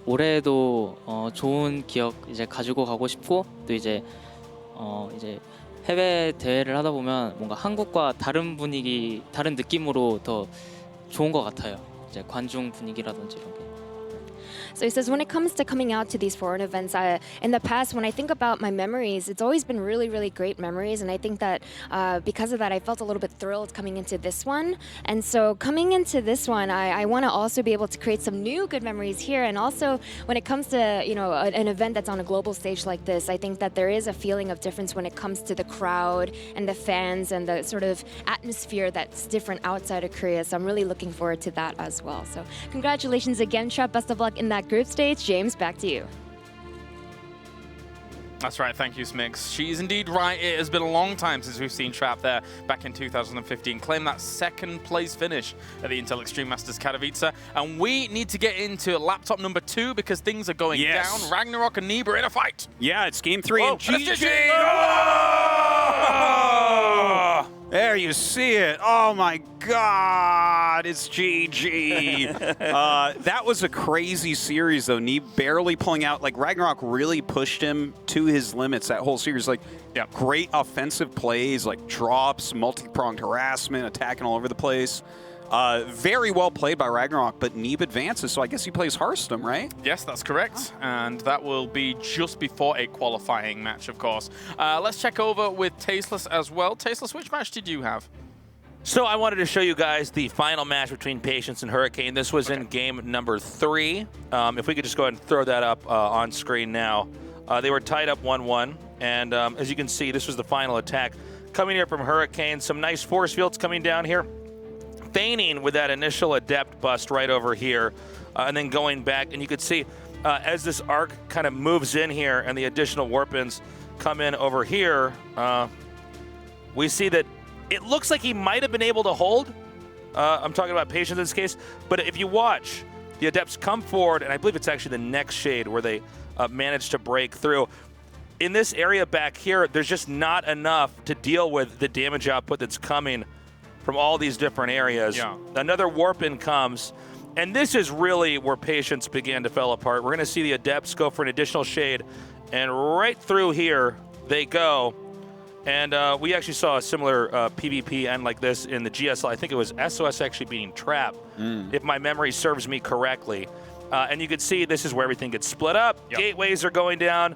올해도 좋은 기억 이제 가지고 가고 싶고, 또 이제 해외 대회를 하다 보면 뭔가 한국과 다른 분위기, 다른 느낌으로 더 좋은 것 같아요. 이제 관중 분위기라든지 이런 게. So he says, when it comes to coming out to these foreign events, in the past, when I think about my memories, it's always been really, really great memories. And I think that because of that, I felt a little bit thrilled coming into this one. And so coming into this one, I want to also be able to create some new good memories here. And also when it comes to, an event that's on a global stage like this, I think that there is a feeling of difference when it comes to the crowd and the fans and the sort of atmosphere that's different outside of Korea. So I'm really looking forward to that as well. So congratulations again, Trap. Best of luck in that group stage. James, back to you. That's right, thank you, Smix. She's indeed right. It has been a long time since we've seen Trap there back in 2015. Claim that second place finish at the Intel Extreme Masters Katowice. And we need to get into laptop number 2 because things are going down. Ragnarok and Neeb are in a fight. Yeah, it's game 3 and GG. There you see it. Oh my God, it's GG. That was a crazy series though. Neeb barely pulling out. Like Ragnarok really pushed him to his limits that whole series. Like great offensive plays, like drops, multi-pronged harassment, attacking all over the place. Very well played by Ragnarok, but Neeb advances, so I guess he plays Harstem, right? Yes, that's correct. And that will be just before a qualifying match, of course. Let's check over with Tasteless as well. Tasteless, which match did you have? So I wanted to show you guys the final match between Patience and Hurricane. This was in game number 3. If we could just go ahead and throw that up on screen now. They were tied up 1-1, and as you can see, this was the final attack. Coming here from Hurricane, some nice force fields coming down here. Feigning with that initial Adept bust right over here, and then going back, and you could see as this arc kind of moves in here and the additional warp-ins come in over here, we see that it looks like he might have been able to hold, I'm talking about Patience in this case. But if you watch, the Adepts come forward, and I believe it's actually the next shade where they managed to break through. In this area back here, there's just not enough to deal with the damage output that's coming from all these different areas. Yeah. Another warp in comes, and this is really where Patience began to fall apart. We're going to see the Adepts go for an additional shade, and right through here they go. And we actually saw a similar PvP end like this in the GSL. I think it was SOS actually being Trap, if my memory serves me correctly. And you can see this is where everything gets split up. Yep. Gateways are going down.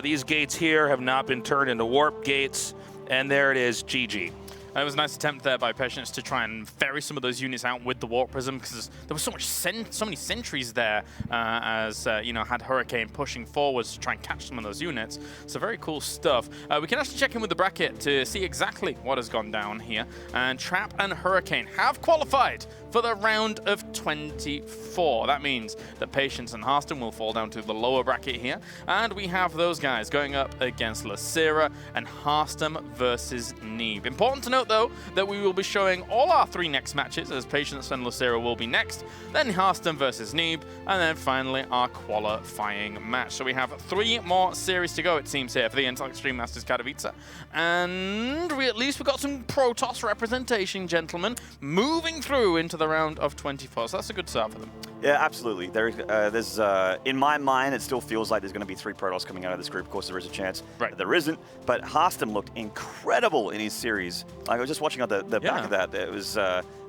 These gates here have not been turned into warp gates. And there it is, GG. It was a nice attempt there by Patience to try and ferry some of those units out with the Warp Prism, because there was so many sentries there as, you know, had Hurricane pushing forwards to try and catch some of those units. So very cool stuff. We can actually check in with the bracket to see exactly what has gone down here. And Trap and Hurricane have qualified for the round of 24. That means that Patience and Harstem will fall down to the lower bracket here. And we have those guys going up against Lecira and Harstem versus Neeb. Important to note, though, that we will be showing all our 3 next matches, as Patience and Lecira will be next, then Harstem versus Neeb, and then finally our qualifying match. So we have 3 more series to go, it seems, here for the Intel Extreme Masters Katowice. And we got some Protoss representation, gentlemen, moving through into the round of 24. So that's a good start for them. Yeah, absolutely. There's in my mind, it still feels like there's going to be 3 Protoss coming out of this group. Of course, there is a chance that there isn't. But Harstem looked incredible in his series. Like, I was just watching on the back of that. It was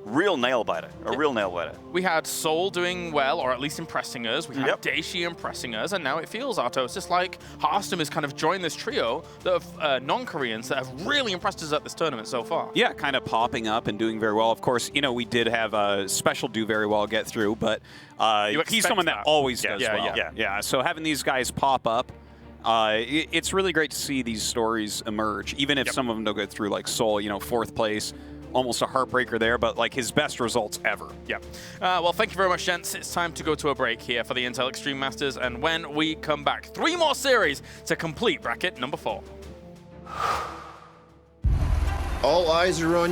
real nail biter, real nail biter. We had Seoul doing well, or at least impressing us. We had Daishi impressing us, and now it feels, Artosis, like Harstem has kind of joined this trio of non-Koreans that have really impressed us at this tournament so far. Yeah, kind of popping up and doing very well. Of course, you know, we did have Special do very well get through, but he's someone that always does well. Yeah. So having these guys pop up, it's really great to see these stories emerge, even if some of them don't go through, like Seoul, you know, 4th place. Almost a heartbreaker there, but like his best results ever. Yeah. Well, thank you very much, gents. It's time to go to a break here for the Intel Extreme Masters, and when we come back, 3 more series to complete bracket number 4. All eyes are on